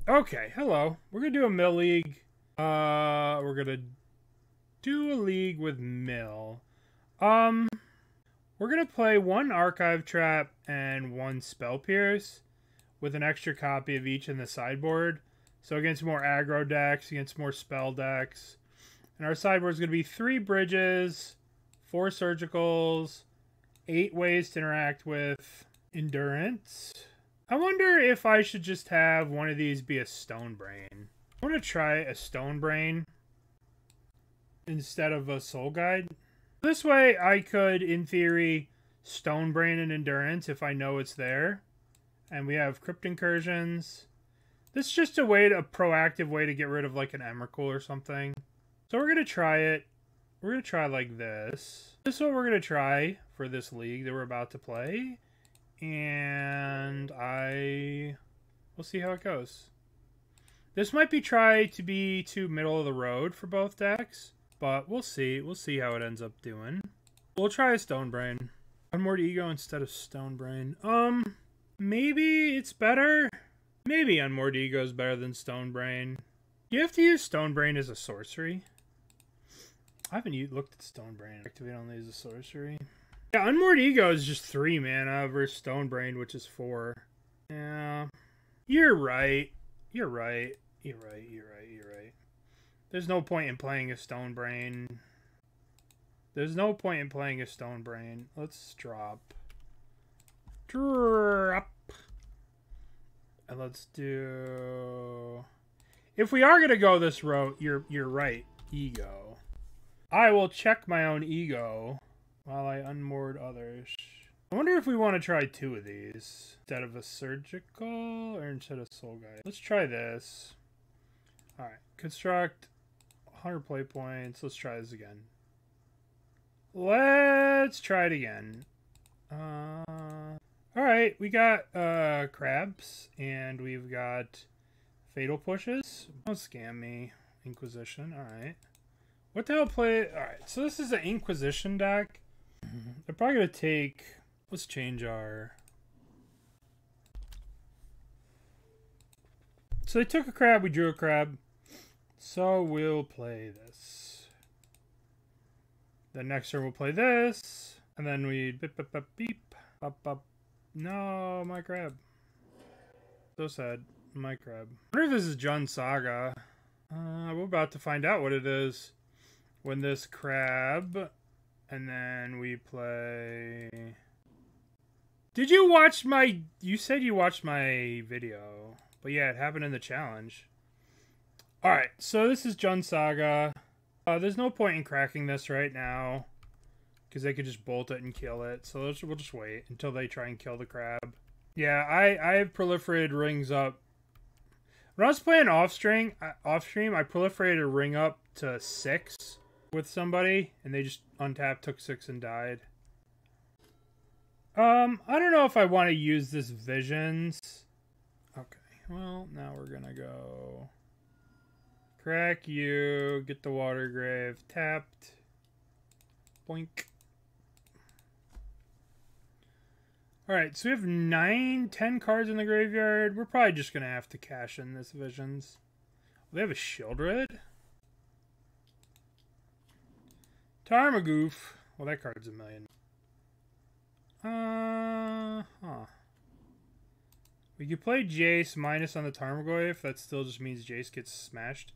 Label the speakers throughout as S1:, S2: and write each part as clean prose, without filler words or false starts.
S1: Okay, hello. We're gonna do a mill league. We're gonna do a league with mill. We're gonna play one archive trap and one spell pierce with an extra copy of each in the sideboard. So against more aggro decks, against more spell decks. And our sideboard is gonna be 3 bridges, 4 surgicals, 8 ways to interact with endurance. I wonder if I should just have one of these be a stone brain. I want to try a stone brain instead of a soul guide. This way I could, in theory, stone brain and endurance if I know it's there. And we have Crypt Incursions. This is just a proactive way to get rid of like an Emrakul or something. So we're going to try it. We're going to try like this. This is what we're going to try for this league that we're about to play. And we'll see how it goes. This might be too middle of the road for both decks, but we'll see. We'll see how it ends up doing. We'll try a Stone Brain. Unmoored Ego instead of Stone Brain. Maybe it's better. Maybe Unmoored Ego is better than Stone Brain. You have to use Stone Brain as a sorcery. I haven't looked at Stone Brain. Activate only as a sorcery. Yeah, Unmoored Ego is just 3 mana versus Stone Brain, which is 4. Yeah. You're right. You're right. You're right. You're right. You're right. There's no point in playing a Stone Brain. There's no point in playing a Stone Brain. Let's drop. Drop. And let's do... If we are going to go this route, you're right. Ego. I will check my own ego while I unmoored others. I wonder if we want to try 2 of these instead of a surgical or instead of soul guide. Let's try this. Alright. Construct 100 play points. Let's try this again. Let's try it again. Alright. We got crabs and we've got fatal pushes. Don't scam me. Inquisition. Alright. What the hell play? Alright. So this is an Inquisition deck. They're probably going to take... Let's change our... So they took a crab, we drew a crab. So we'll play this. Then next turn we'll play this. And then we beep, beep, beep, beep. Up, up. No, my crab. So sad. My crab. I wonder if this is Jun Saga. We're about to find out what it is. When this crab... And then we play... Did you watch my... You said you watched my video. But yeah, it happened in the challenge. Alright, so this is Jun Saga. There's no point in cracking this right now. Because they could just bolt it and kill it. So we'll just wait until they try and kill the crab. Yeah, I have proliferated rings up. When I was playing off-stream, I proliferated a ring up to 6 with somebody. And they just untapped, took 6 and died. I don't know if I want to use this Visions. Okay, well, now we're gonna go... Crack you, get the Watery Grave tapped. Boink. Alright, so we have 10 cards in the graveyard. We're probably just gonna have to cash in this Visions. They have a Shieldred? Tarmagoof. Well, that card's a million. We could play Jace minus on the Tarmogoyf. That still just means Jace gets smashed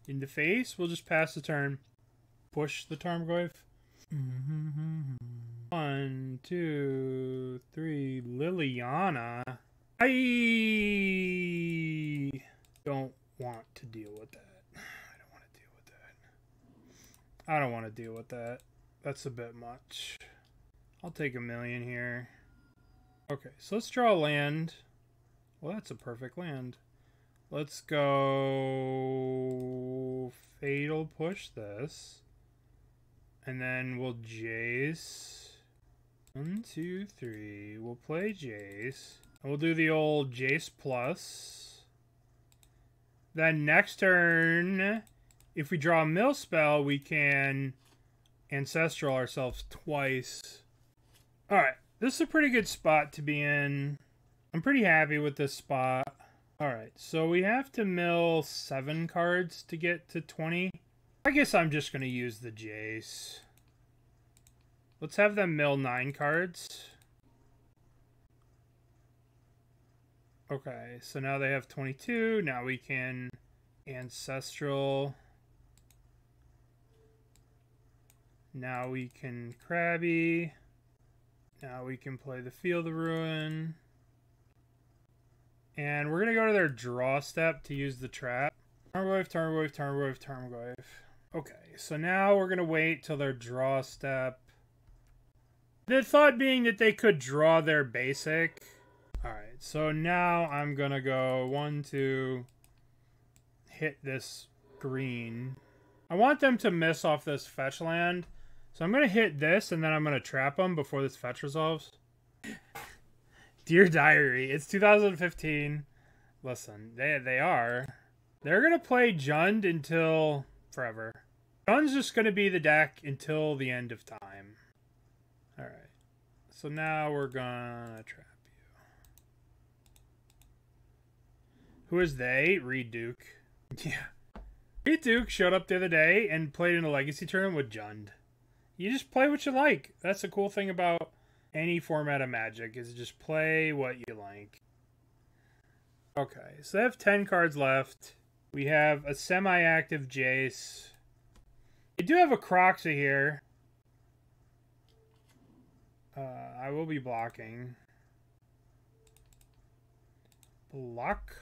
S1: in the face. We'll just pass the turn. Push the Tarmogoyf. 1, 2, 3. Liliana. I don't want to deal with that. I don't want to deal with that. I don't want to deal with that. That's a bit much. I'll take a million here. Okay, so let's draw a land. Well, that's a perfect land. Let's go Fatal Push this. And then we'll Jace. 1, 2, 3. We'll play Jace. And we'll do the old Jace plus. Then next turn, if we draw a mill spell, we can Ancestral ourselves twice. Alright, this is a pretty good spot to be in. I'm pretty happy with this spot. Alright, so we have to mill 7 cards to get to 20. I guess I'm just going to use the Jace. Let's have them mill 9 cards. Okay, so now they have 22. Now we can Ancestral. Now we can Crabby. Now we can play the Field of Ruin. And we're going to go to their draw step to use the trap. Tarmogoyf, Tarmogoyf, Tarmogoyf, Tarmogoyf. Okay, so now we're going to wait till their draw step. The thought being that they could draw their basic. Alright, so now I'm going to go 1, 2, hit this green. I want them to miss off this fetch land. So I'm going to hit this and then I'm going to trap them before this fetch resolves. Dear Diary, it's 2015. Listen, they are. They're going to play Jund until forever. Jund's just going to be the deck until the end of time. Alright. So now we're going to trap you. Who is they? Reed Duke. Yeah. Reed Duke showed up the other day and played in a Legacy tournament with Jund. You just play what you like. That's the cool thing about any format of Magic, is just play what you like. Okay, so they have 10 cards left. We have a semi-active Jace. They do have a Croxa here. I will be blocking. Block.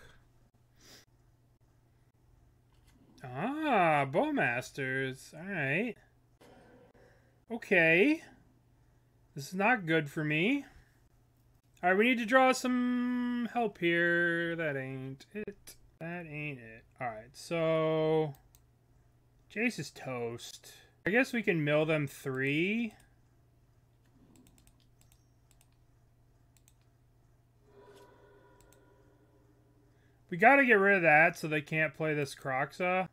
S1: Ah, Bowmasters. Alright. Okay. This is not good for me. Alright, we need to draw some help here. That ain't it. That ain't it. Alright, so Jace is toast. I guess we can mill them 3. We gotta get rid of that so they can't play this Croxa.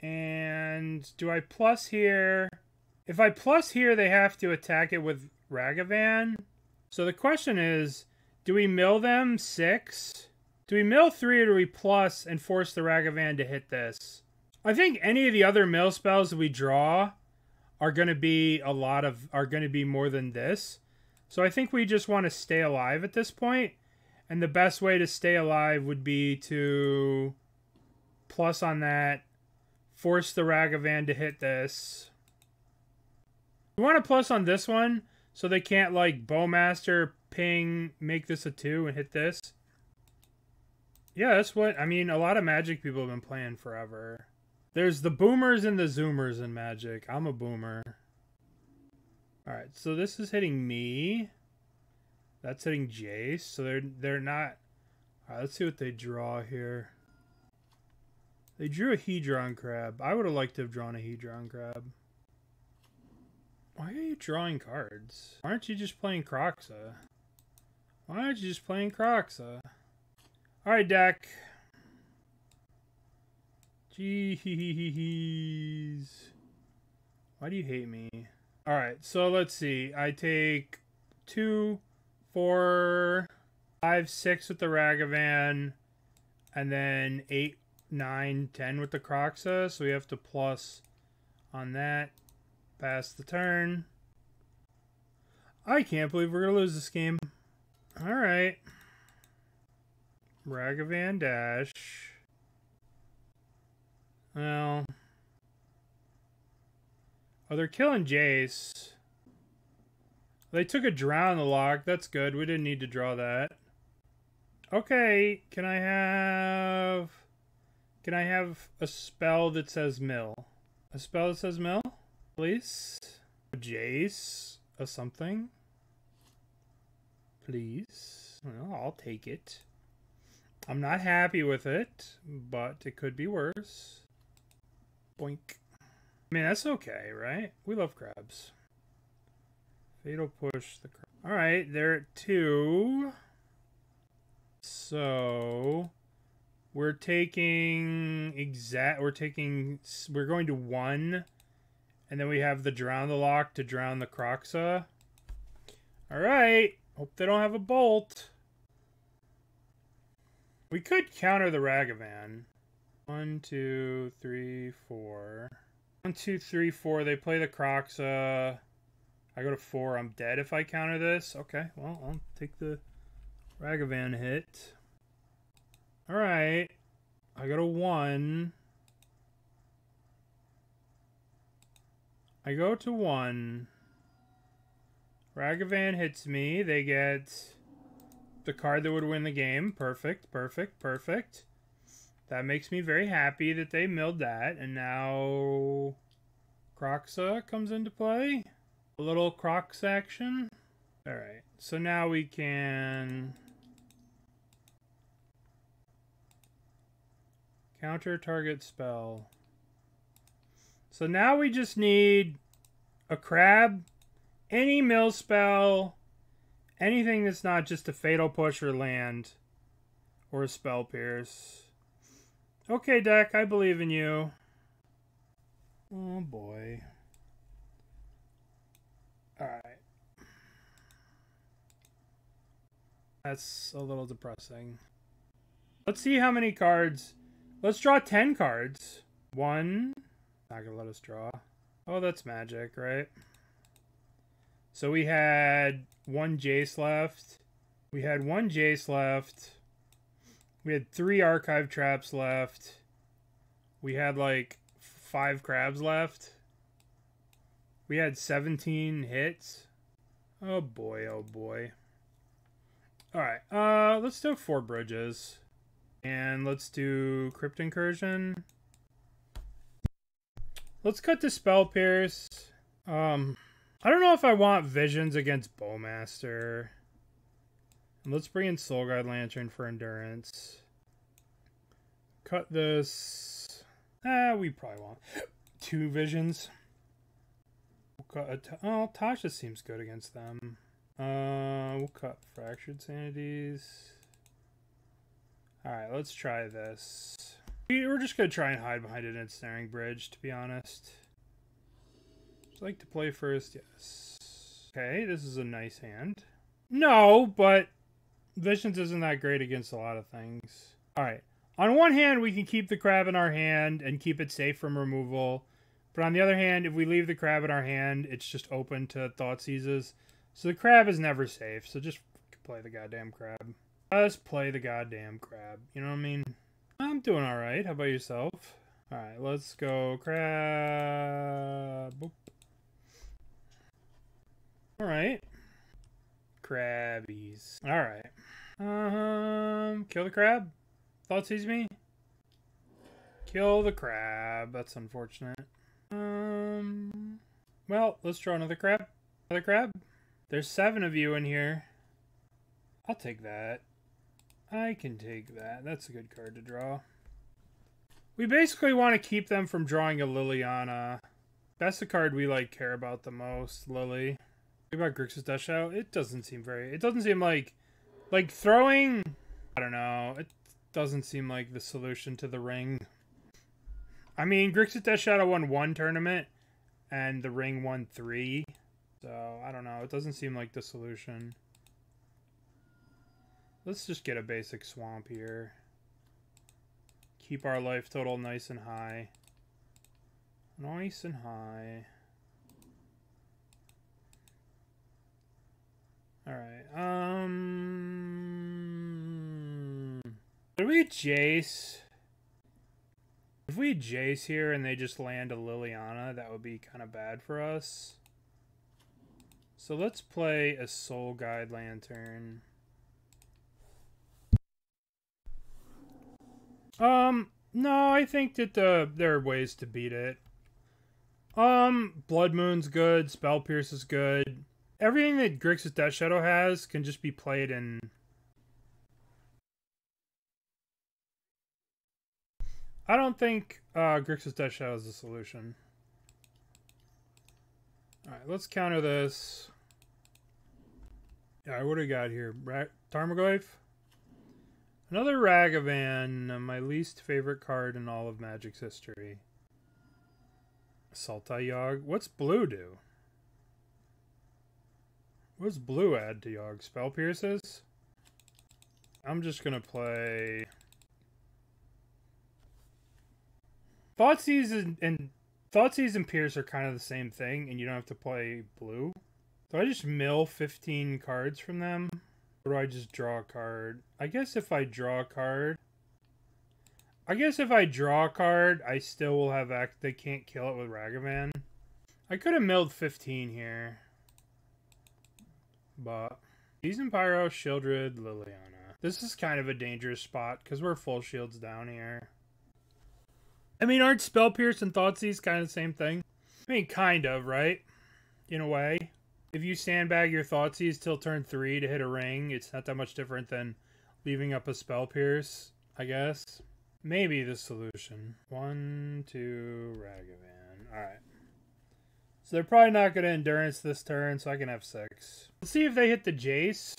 S1: And do I plus here? If I plus here, they have to attack it with Ragavan. So the question is, do we mill them 6? Do we mill 3 or do we plus and force the Ragavan to hit this? I think any of the other mill spells that we draw are going to be more than this. So I think we just want to stay alive at this point. And the best way to stay alive would be to plus on that, force the Ragavan to hit this. We want to plus on this one so they can't like Bowmaster, ping, make this a 2 and hit this. Yeah, that's what, I mean, a lot of Magic people have been playing forever. There's the boomers and the zoomers in Magic. I'm a boomer. Alright, so this is hitting me. That's hitting Jace, so they're not... Alright, let's see what they draw here. They drew a Hedron Crab. I would have liked to have drawn a Hedron Crab. Why are you drawing cards? Why aren't you just playing Croxa? Why aren't you just playing Croxa? Alright, deck. Jeez. Why do you hate me? Alright, so let's see. I take 2, 4, 5, 6 with the Ragavan, and then 8, 9, 10 with the Croxa. So we have to plus on that. Pass the turn. I can't believe we're going to lose this game. Alright. Ragavan dash. Well. Oh, they're killing Jace. They took a drown in the Loch. That's good. We didn't need to draw that. Okay. Can I have a spell that says mill? A spell that says mill? Please. Jace. A something. Please. Well, I'll take it. I'm not happy with it, but it could be worse. Boink. I mean, that's okay, right? We love crabs. Fatal push the crab. Alright, they're at 2. So we're taking we're going to 1. And then we have the drown the Loch to drown the Croxa. Alright. Hope they don't have a bolt. We could counter the Ragavan. 1, 2, 3, 4. 1, 2, 3, 4. They play the Croxa. I go to 4. I'm dead if I counter this. Okay, well, I'll take the Ragavan hit. Alright. I go to 1. I go to 1. Ragavan hits me. They get the card that would win the game. Perfect, perfect, perfect. That makes me very happy that they milled that. And now Croxa comes into play. A little Crocs action. Alright, so now we can counter target spell. So now we just need a crab, any mill spell, anything that's not just a fatal push or land, or a spell pierce. Okay, deck, I believe in you. Oh boy. Alright. That's a little depressing. Let's see how many cards. Let's draw 10 cards. 1. Not gonna let us draw. Oh, that's magic, right? So we had 1 Jace left. We had 1 Jace left. We had 3 archive traps left. We had like 5 crabs left. We had 17 hits. Oh boy, oh boy. Alright, let's do 4 bridges. And let's do Crypt Incursion. Let's cut to Spell Pierce. I don't know if I want Visions against Bowmaster. And let's bring in Soul Guide Lantern for Endurance. Cut this. We probably want 2 Visions. We'll cut oh, Tasha seems good against them. We'll cut Fractured Sanities. Alright, let's try this. We're just going to try and hide behind an Ensnaring Bridge, to be honest. Would you like to play first? Yes. Okay, this is a nice hand. No, but Visions isn't that great against a lot of things. Alright. On one hand, we can keep the crab in our hand and keep it safe from removal. But on the other hand, if we leave the crab in our hand, it's just open to Thoughtseizes. So the crab is never safe, so just play the goddamn crab. Just play the goddamn crab. You know what I mean? I'm doing alright. How about yourself? Alright, let's go crab. Boop. Alright. Crabbies. Alright. Kill the crab? Thoughtseize me? Kill the crab. That's unfortunate. Well, let's draw another crab. Another crab? There's 7 of you in here. I'll take that. I can take that. That's a good card to draw. We basically want to keep them from drawing a Liliana. That's the card we care about the most, Lily. What about Grixis Death Shadow? It doesn't seem like throwing, I don't know. It doesn't seem like the solution to the ring. I mean, Grixis Death Shadow won 1 tournament and the ring won 3. So, I don't know. It doesn't seem like the solution. Let's just get a basic swamp here. Keep our life total nice and high. Nice and high. Alright, did we Jace? If we Jace here and they just land a Liliana, that would be kind of bad for us. So let's play a Soul Guide Lantern. No, I think that there are ways to beat it. Blood Moon's good, Spell Pierce is good. Everything that Grixis Death Shadow has can just be played in... I don't think Grixis Death Shadow is the solution. Alright, let's counter this. Alright, what do we got here? Tarmogoyf? Another Ragavan, my least favorite card in all of Magic's history. Sultai Yogg. What's blue do? What does blue add to Yogg? Spell Pierces? I'm just gonna play Thoughtseize and Thoughtseize and Pierce are kind of the same thing, and you don't have to play blue. So I just mill 15 cards from them. Or do I just draw a card? I guess if I draw a card, I still will have they can't kill it with Ragavan. I could have milled 15 here. But Season Pyro, Shieldred, Liliana. This is kind of a dangerous spot because we're full shields down here. I mean, aren't Spell Pierce and Thoughtseize kind of the same thing? I mean, kind of, right? In a way. If you sandbag your Thoughtseize till turn 3 to hit a ring, it's not that much different than leaving up a Spell Pierce, I guess. Maybe the solution. 1, 2, Ragavan. Alright. So they're probably not going to Endurance this turn, so I can have 6. Let's see if they hit the Jace.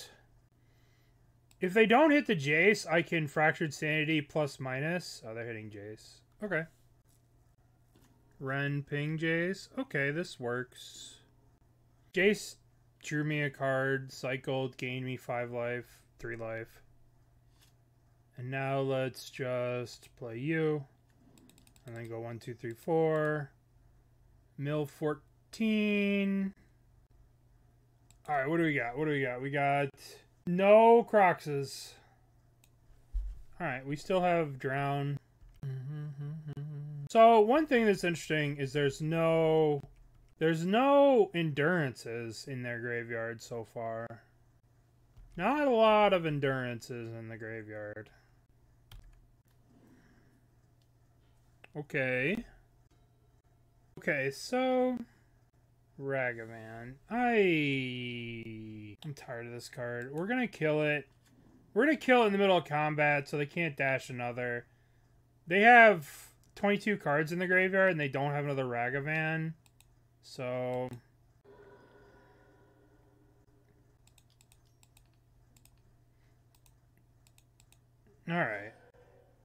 S1: If they don't hit the Jace, I can Fractured Sanity plus minus. Oh, they're hitting Jace. Okay. Ren, ping, Jace. Okay, this works. Jace drew me a card, cycled, gained me 5 life, 3 life. And now let's just play you. And then go 1, 2, 3, 4. Mill 14. Alright, what do we got? We got no Croxes. Alright, we still have Drown. So one thing that's interesting is there's no Endurances in their graveyard so far. Not a lot of Endurances in the graveyard. Okay, so Ragavan. I'm tired of this card. We're gonna kill it. We're gonna kill it in the middle of combat so they can't dash another. They have 22 cards in the graveyard and they don't have another Ragavan. So alright.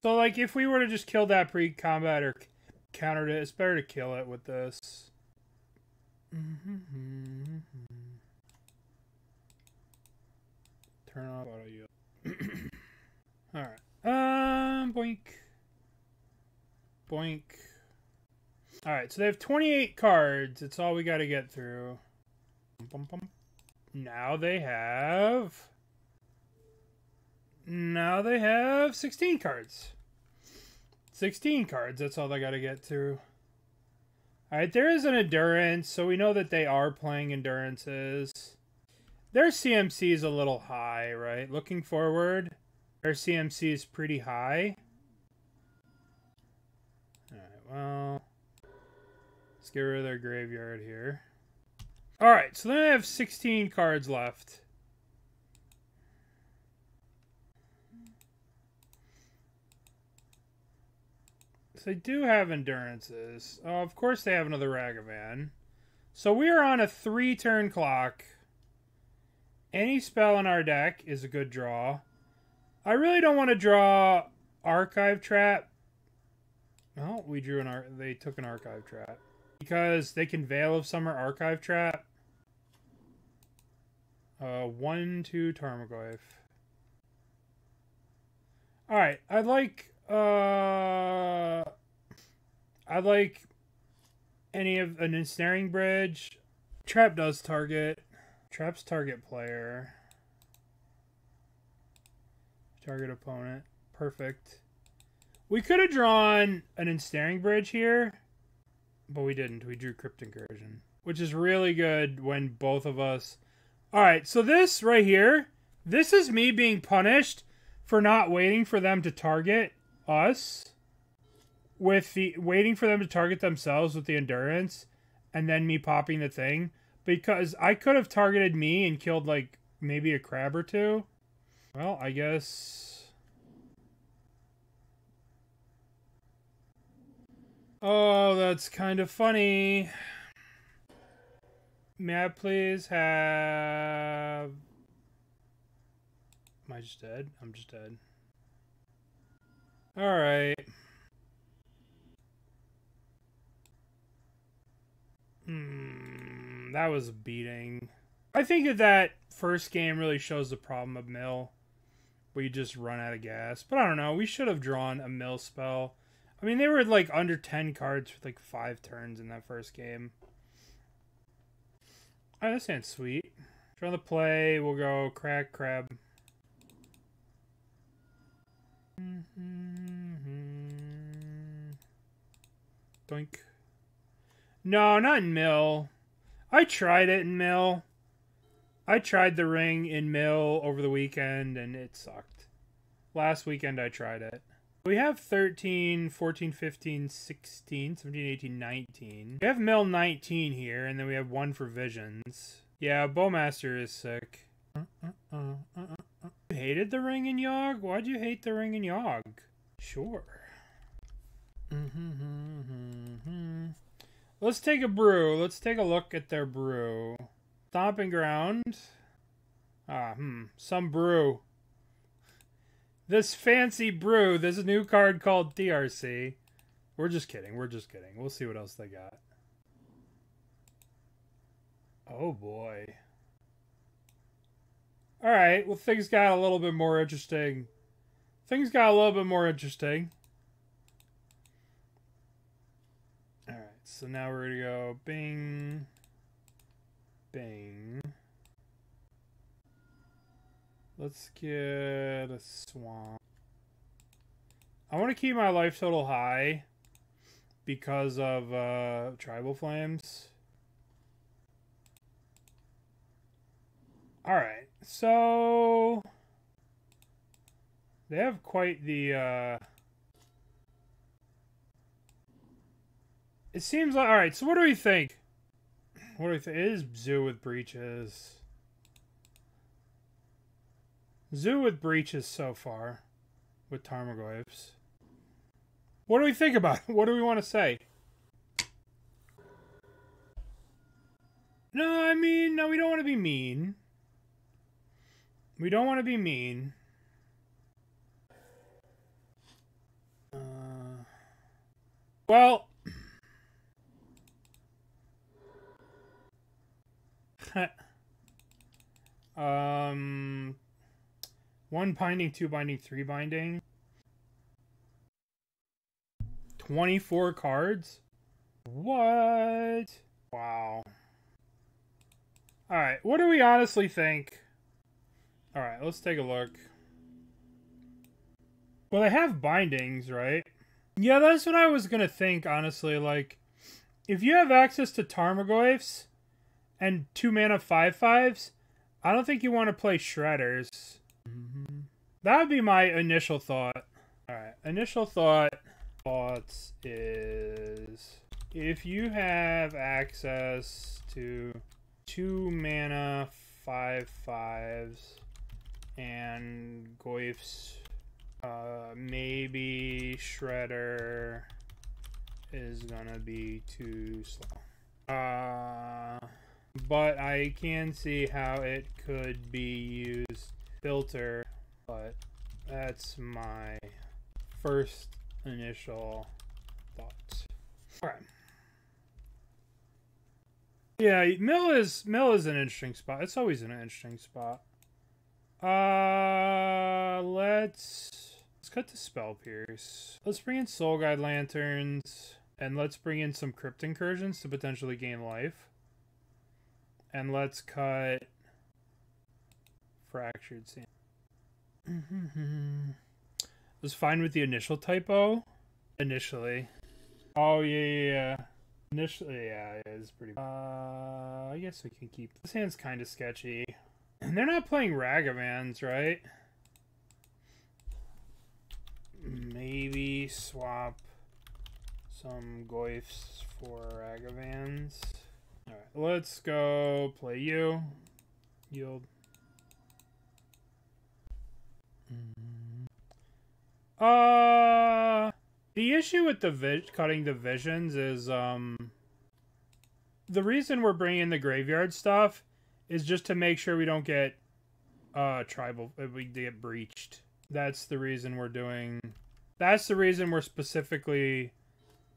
S1: So like if we were to just kill that pre-combat or countered it, it's better to kill it with this. Turn off auto yield. Alright. Boink. Boink. Alright, so they have 28 cards. It's all we gotta get through. Now they have 16 cards. 16 cards, that's all they gotta get through. Alright, there is an Endurance, so we know that they are playing Endurances. Their CMC is a little high, right? Looking forward, their CMC is pretty high. Alright, well, let's get rid of their graveyard here. Alright, so then I have 16 cards left. So they do have Endurances. Oh, of course they have another Ragavan. So we are on a 3-turn clock. Any spell in our deck is a good draw. I really don't want to draw Archive Trap. Well, we drew they took an Archive Trap. Because they can Veil of Summer Archive Trap. 1, 2 Tarmogoyf. Alright, I'd like any of an Ensnaring Bridge. Trap does target. Traps target player. Target opponent. Perfect. We could have drawn an Ensnaring Bridge here, but we didn't. We drew Crypt Incursion, which is really good when both of us... Alright, so this right here, this is me being punished for not waiting for them to target us, waiting for them to target themselves with the Endurance, and then me popping the thing, because I could have targeted me and killed like maybe a crab or two. Well, I guess. Oh, that's kind of funny. May I please have... Am I just dead? I'm just dead. Alright. That was a beating. I think that first game really shows the problem of Mill. we just run out of gas. But I don't know. We should have drawn a mill spell. I mean, they were like under 10 cards for like 5 turns in that first game. Oh, this hand's sweet. Draw the play. We'll go Crack Crab. Doink. No, not in mill. I tried it in mill. I tried the ring in mill over the weekend and it sucked. Last weekend I tried it. We have 13, 14, 15, 16, 17, 18, 19. We have mill 19 here, and then we have 1 for visions. Yeah, Bowmaster is sick. You hated the ring in Yogg? Why'd you hate the ring in Yogg? Sure. Let's take a brew. Let's take a look at their brew. Stomping Ground. Some brew. This fancy brew, this new card called DRC. We're just kidding. We're just kidding. We'll see what else they got. Oh boy. Alright, well things got a little bit more interesting. Things got a little bit more interesting. Alright, so now we're gonna go bing. Bing. Let's get a swamp. I want to keep my life total high because of Tribal Flames. Alright, so they have quite the it seems like, alright, so what do we think? What do we think? It is Zoo with Breaches. Zoo with Breaches so far. With Tarmogoyfs. What do we think about it? What do we want to say? No, I mean, no, we don't want to be mean. We don't want to be mean. Well... One binding, 2 binding, 3 binding. 24 cards? What? Wow. Alright, what do we honestly think? Alright, let's take a look. Well, they have bindings, right? Yeah, that's what I was gonna think, honestly. Like, if you have access to Tarmogoyfs and 2 mana 5/5s, I don't think you want to play Shredders. That would be my initial thought. Alright, initial thoughts is if you have access to 2 mana 5/5s and Goyfs, maybe Shredder is gonna be too slow. But I can see how it could be used filter, but that's my first initial thoughts. Alright. Yeah, mill is an interesting spot. It's always an interesting spot. Let's cut to Spell Pierce. Let's bring in Soul Guide Lanterns, and let's bring in some Crypt Incursions to potentially gain life. And let's cut Fractured Sanity. Was fine with the initial typo. Initially. Oh yeah. Initially, yeah, it is pretty. I guess we can keep. This hand's kind of sketchy. And they're not playing Ragavans, right? Maybe swap some Goyfs for Ragavans. Alright, let's go play you. Yield. The issue with the cutting the visions is, the reason we're bringing the graveyard stuff is just to make sure we don't get, we get breached. That's the reason we're doing, that's the reason we're specifically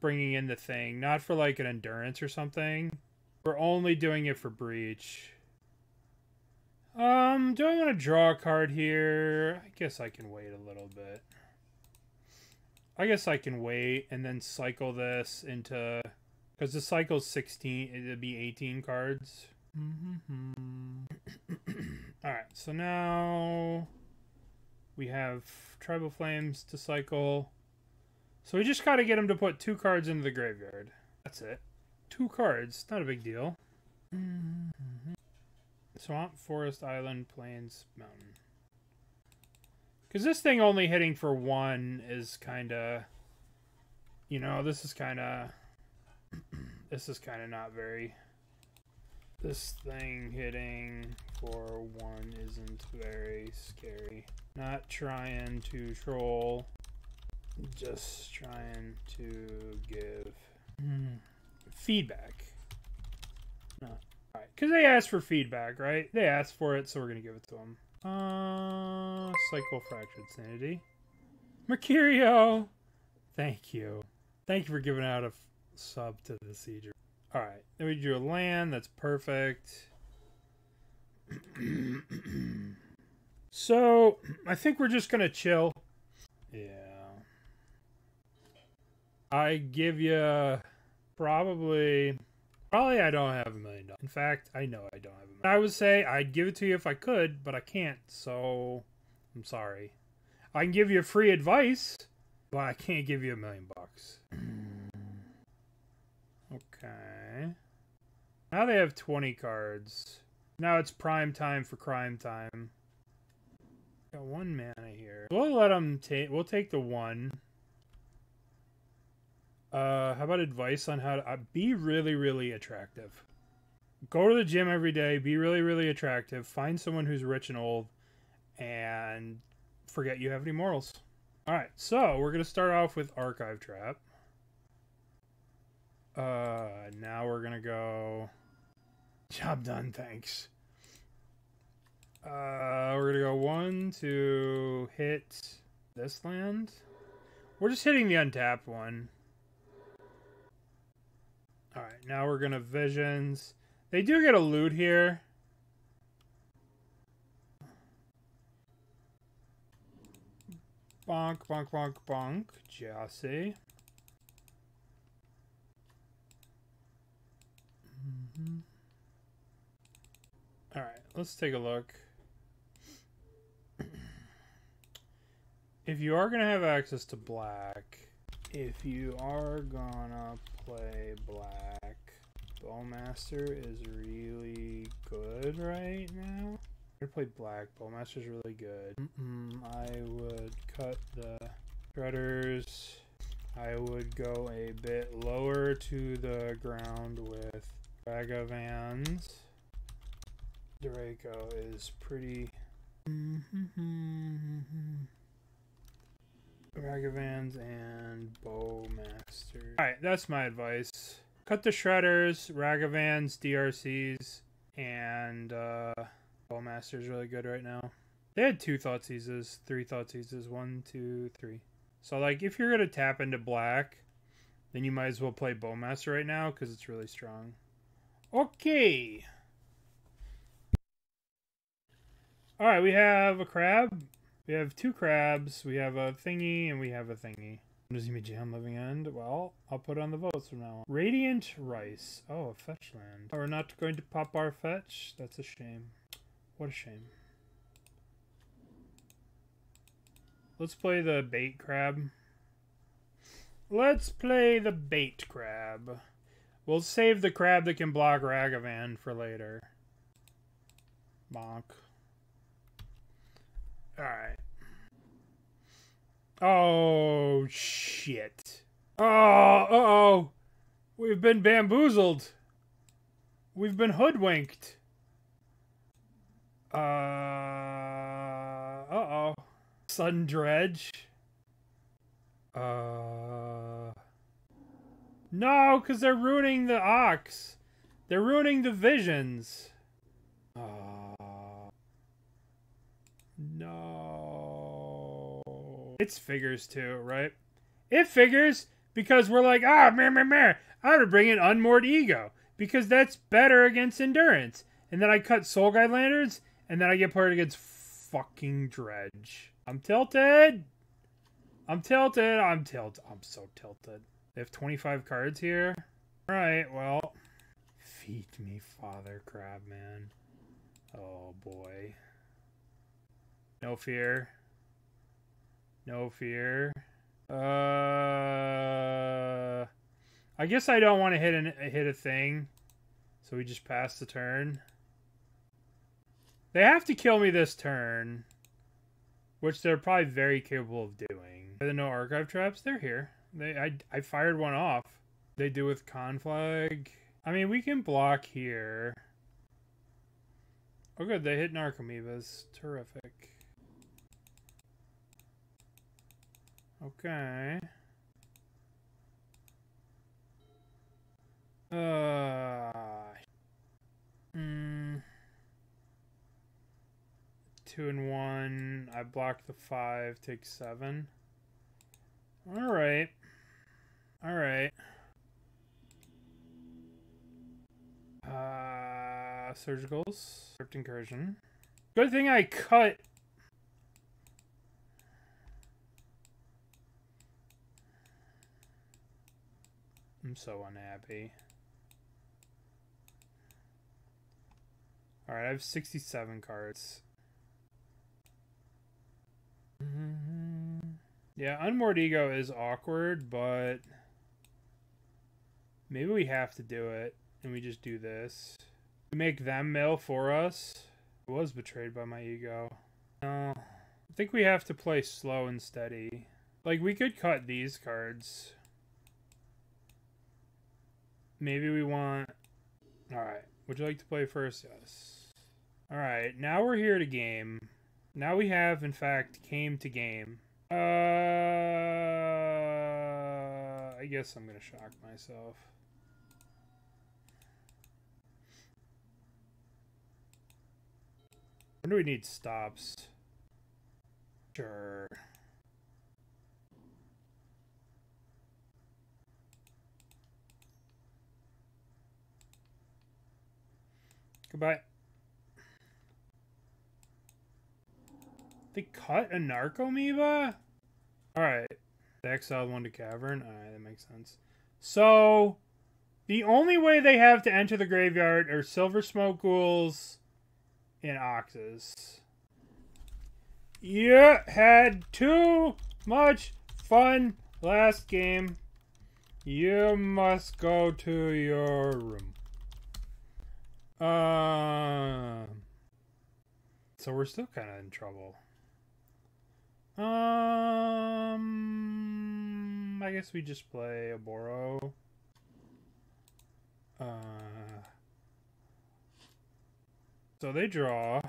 S1: bringing in the thing, not for like an endurance or something. We're only doing it for breach. Do I want to draw a card here? I guess I can wait a little bit. I guess I can wait and then cycle this into... Because the cycle's 16, it'd be 18 cards. Alright, so now... We have Tribal Flames to cycle. So we just gotta get him to put 2 cards into the graveyard. That's it. 2 cards, not a big deal. Swamp, Forest, Island, Plains, Mountain. Because this thing only hitting for 1 is kind of... You know, this is kind of not very... This thing hitting for 1 isn't very scary. Not trying to troll. Just trying to give feedback. No. Alright, because they asked for feedback, right? They asked for it, so we're going to give it to them. Cycle Fractured Sanity. Mercurio! Thank you. Thank you for giving out a sub to the Sieger. Alright, then we drew a land. That's perfect. So, I think we're just going to chill. Yeah. I give you probably I don't have $1 million. In fact, I know I don't have $1 million. I would say I'd give it to you if I could, but I can't, so I'm sorry. I can give you free advice, but I can't give you $1 million. Okay. Now they have 20 cards. Now it's prime time for crime time. Got 1 mana here. We'll let them take. We'll take the 1. How about advice on how to be really, really attractive? Go to the gym every day. Be really, really attractive. Find someone who's rich and old, and forget you have any morals. All right, so we're gonna start off with Archive Trap. Now we're gonna go. Job done, thanks. We're gonna go 1 to hit this land. We're just hitting the untapped one. Alright, now we're gonna Visions. They do get a loot here. Bonk, bonk, bonk, bonk. Jace. Alright, let's take a look. If you are going to have access to black, if you are gonna play black, Bowmaster is really good right now. I'm gonna play black. Bowmaster's really good. I would cut the shredders. I would go a bit lower to the ground with Ragavans. Draco is pretty... Ragavans and Bowmaster. Alright, that's my advice. Cut the shredders, Ragavans, DRCs, and Bowmaster's really good right now. They had 2 Thoughtseizes, 3 Thoughtseizes, 1, 2, 3. So like if you're gonna tap into black, then you might as well play Bowmaster right now because it's really strong. Okay. Alright, we have a crab. We have 2 crabs, we have a thingy, and we have a thingy. Does he be jam living end? Well, I'll put on the votes from now on. Radiant Rice. Oh, a fetch land. Oh, we're not going to pop our fetch? That's a shame. What a shame. Let's play the bait crab. Let's play the bait crab. We'll save the crab that can block Ragavan for later. Bonk. Alright. Oh, shit. Oh, uh-oh. We've been bamboozled. We've been hoodwinked. Uh-oh. Sun Dredge. No, because they're ruining the Ox. They're ruining the Visions. No. It's figures too, right? It figures because we're like, meh. I would bring in Unmoored Ego because that's better against endurance. And then I cut Soul Guide Lanterns And then I get paired against fucking Dredge. I'm tilted! I'm tilted! I'm tilted. I'm so tilted. They have 25 cards here. Alright, well. Feed me, Father Crab, man. Oh, boy. No fear. No fear. I guess I don't want to hit a thing. So we just pass the turn. They have to kill me this turn. Which they're probably very capable of doing. Are there no archive traps? They're here. I fired one off. They do with Conflag. I mean, we can block here. Oh good, they hit Narcomoebas. Terrific. Okay. 2 and 1. I block the 5, take 7. Alright. Alright. Surgicals. Crypt Incursion. Good thing I cut. I'm so unhappy. Alright, I have 67 cards. Yeah, Unmoored Ego is awkward, but maybe we have to do it, and we just do this. We make them mill for us. I was betrayed by my ego. No, I think we have to play slow and steady. Like, we could cut these cards. Maybe we want... Alright, would you like to play first? Yes. Alright, now we're here to game. Now we have, in fact, came to game. I guess I'm gonna shock myself. When do we need stops? Sure. Goodbye. They cut a Narcomoeba? Alright. They exiled one to Cavern? Alright, that makes sense. So, the only way they have to enter the graveyard are Silver Smoke Ghouls and Oxes. You had too much fun last game. You must go to your room. So we're still kind of in trouble. I guess we just play Oboro. So they draw.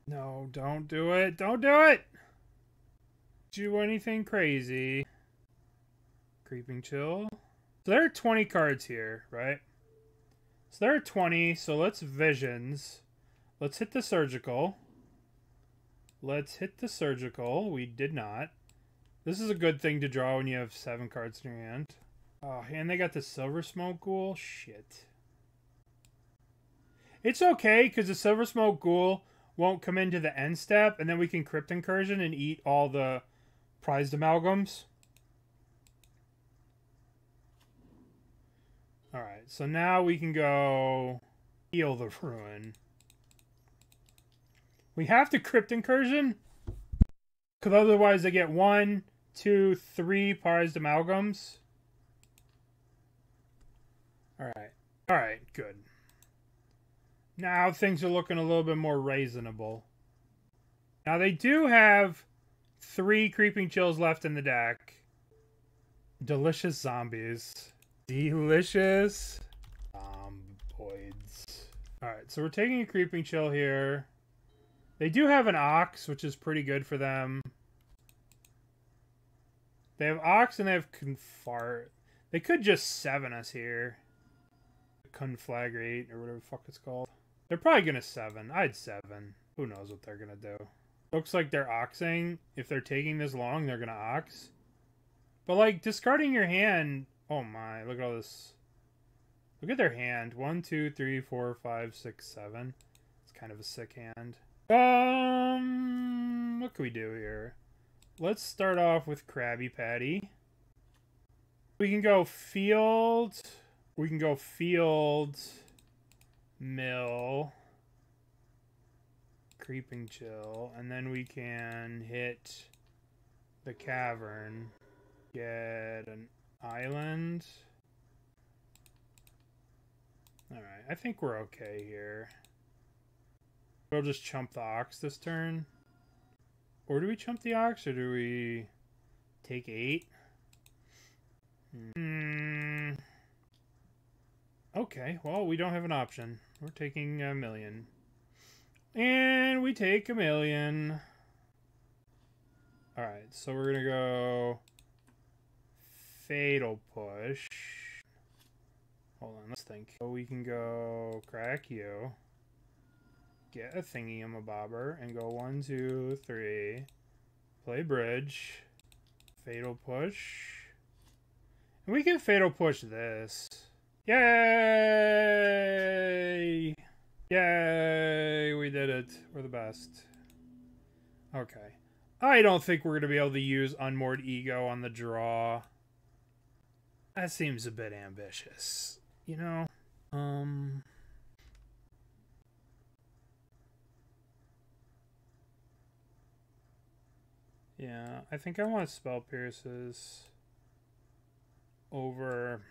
S1: No, don't do it. Don't do it! Do anything crazy. Creeping Chill. So there are 20 cards here, right? So there are 20, so let's Visions. Let's hit the Surgical. Let's hit the Surgical. We did not. This is a good thing to draw when you have 7 cards in your hand. Oh, and they got the Silver Smoke Ghoul? Shit. It's okay, because the Silver Smoke Ghoul won't come into the end step, and then we can Crypt Incursion and eat all the prized amalgams. Alright, so now we can go heal the Ruin. We have to Crypt Incursion, because otherwise they get 1, 2, 3 prized amalgams. Alright. Alright, good. Now things are looking a little bit more reasonable. Now they do have 3 Creeping Chills left in the deck. Delicious zombies. Delicious zomboids. Alright, so we're taking a Creeping Chill here. They do have an Ox, which is pretty good for them. They have Ox and they have Confart. They could just 7 us here. Conflagrate, or whatever the fuck it's called. They're probably gonna 7. I'd 7. Who knows what they're gonna do. Looks like they're Oxing. If they're taking this long, they're gonna Ox. But, like, discarding your hand... Oh my, look at all this. Look at their hand. 1, 2, 3, 4, 5, 6, 7. It's kind of a sick hand. What can we do here? Let's start off with Krabby Patty. We can go field. We can go field, mill, creeping chill, and then we can hit the cavern, get an island. Alright, I think we're okay here. We'll just chump the ox this turn. Or do we chump the ox, or do we take 8? Okay, well, we don't have an option. We're taking a million. And we take a million. Alright, so we're gonna go Fatal Push. Hold on, let's think. So we can go Crack You. Get a thingy-a-bobber and go 1, 2, 3. Play Bridge. Fatal Push. And we can Fatal Push this. Yay! Yay! We did it. We're the best. Okay. I don't think we're going to be able to use Unmoored Ego on the draw. That seems a bit ambitious. You know? Yeah, I think I want Spell Pierces over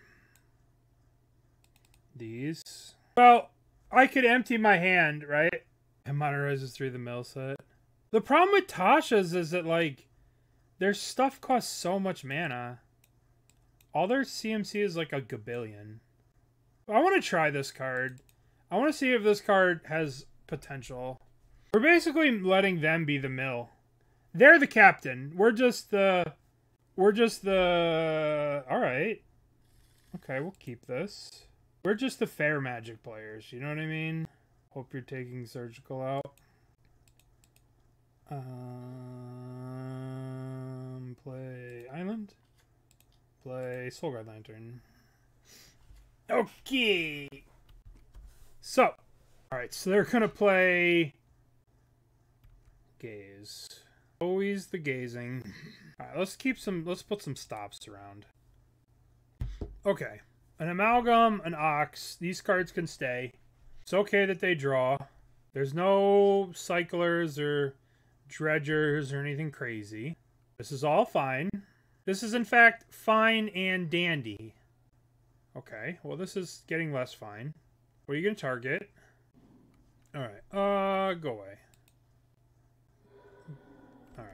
S1: these. Well, I could empty my hand, right? And Moderizes through the mill set. The problem with Tasha's is that, like, their stuff costs so much mana. All their CMC is like a gabillion. I want to try this card. I want to see if this card has potential. We're basically letting them be the mill. They're the captain. We're just the... Alright. Okay, we'll keep this. We're just the fair Magic players, you know what I mean? Hope you're taking Surgical out. Play Island. Play Soulguard Lantern. Okay! So, alright, so they're gonna play... Gaze. Always the gazing. Alright, let's put some stops around. Okay. An Amalgam, an Ox. These cards can stay. It's okay that they draw. There's no Cyclers or Dredgers or anything crazy. This is all fine. This is in fact fine and dandy. Okay, well this is getting less fine. What are you gonna target? Alright, go away. Alright.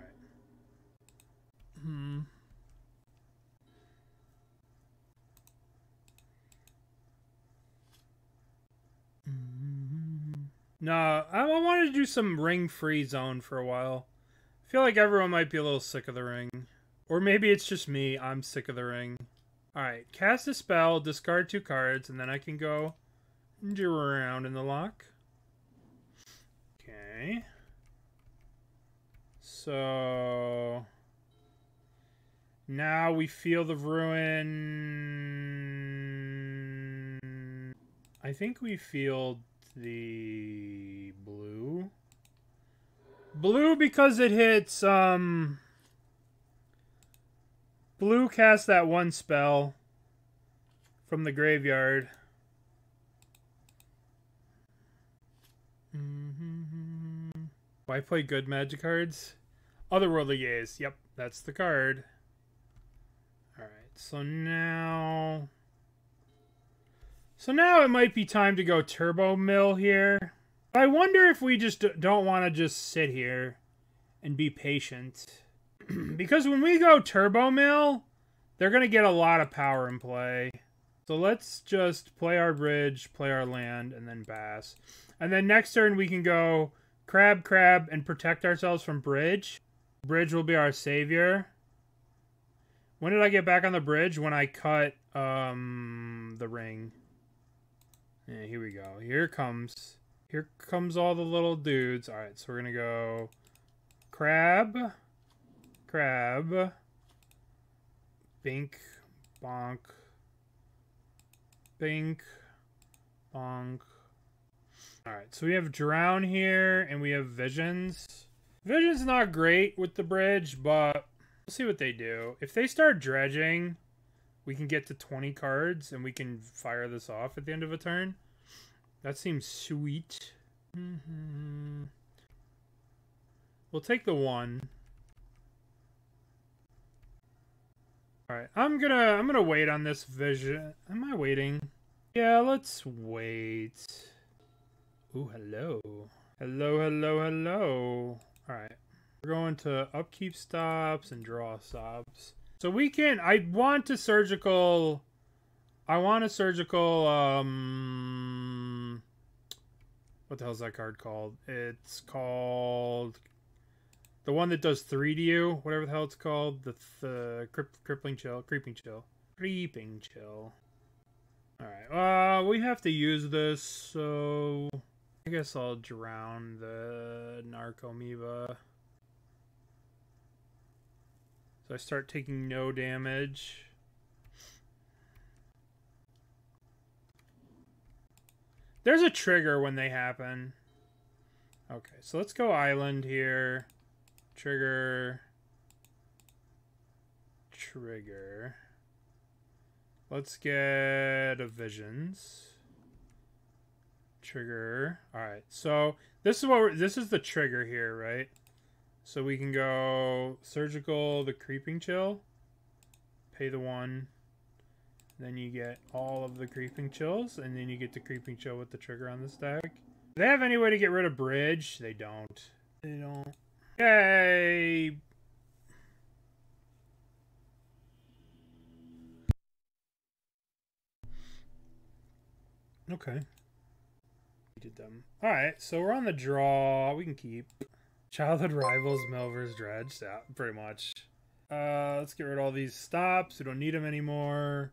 S1: No, I wanted to do some ring-free zone for a while. I feel like everyone might be a little sick of the ring. Or maybe it's just me, I'm sick of the ring. Alright, cast a spell, discard 2 cards, and then I can go around in the lock. Okay. So... now we feel the ruin... I think we feel the blue. Blue because it hits, Blue casts that 1 spell from the graveyard. Why play good Magic cards? Otherworldly Gaze. Yep, that's the card. Alright, so now it might be time to go Turbo Mill here. I wonder if we just don't want to just sit here and be patient. Because when we go Turbo Mill, they're going to get a lot of power in play. So let's just play our bridge, play our land, and then pass. And then next turn we can go Crab, Crab, and protect ourselves from bridge. Bridge will be our savior. When did I get back on the bridge? When I cut the ring. Yeah, here we go. Here comes all the little dudes. Alright, so we're going to go Crab, Crab, Bink, Bonk, Bink, Bonk, Alright, so we have Drown here, and we have Visions. Vision's not great with the bridge, but we'll see what they do. If they start dredging, we can get to 20 cards, and we can fire this off at the end of a turn. That seems sweet. We'll take the 1. Alright, I'm gonna wait on this vision. Am I waiting? Yeah, let's wait. Ooh, hello. Hello, hello, hello. Alright. We're going to upkeep stops and draw stops. So we can, I want a surgical, what the hell's that card called? It's called, the one that does 3 to you, whatever the hell it's called. The Creeping Chill. Alright, we have to use this, so I guess I'll drown the Narcomoeba. So I start taking no damage. There's a trigger when they happen. Okay, so let's go island here. Trigger. Let's get a Visions. Trigger. Alright, so this is the trigger here, right? So we can go surgical, the Creeping Chill. Pay the 1. Then you get all of the Creeping Chills, and then you get the Creeping Chill with the trigger on this deck. Do they have any way to get rid of bridge? They don't. Yay! Okay. We did them. Alright, so we're on the draw. We can keep. Childhood Rivals, Melver's Dredge. Yeah, pretty much. Let's get rid of all these stops. We don't need them anymore.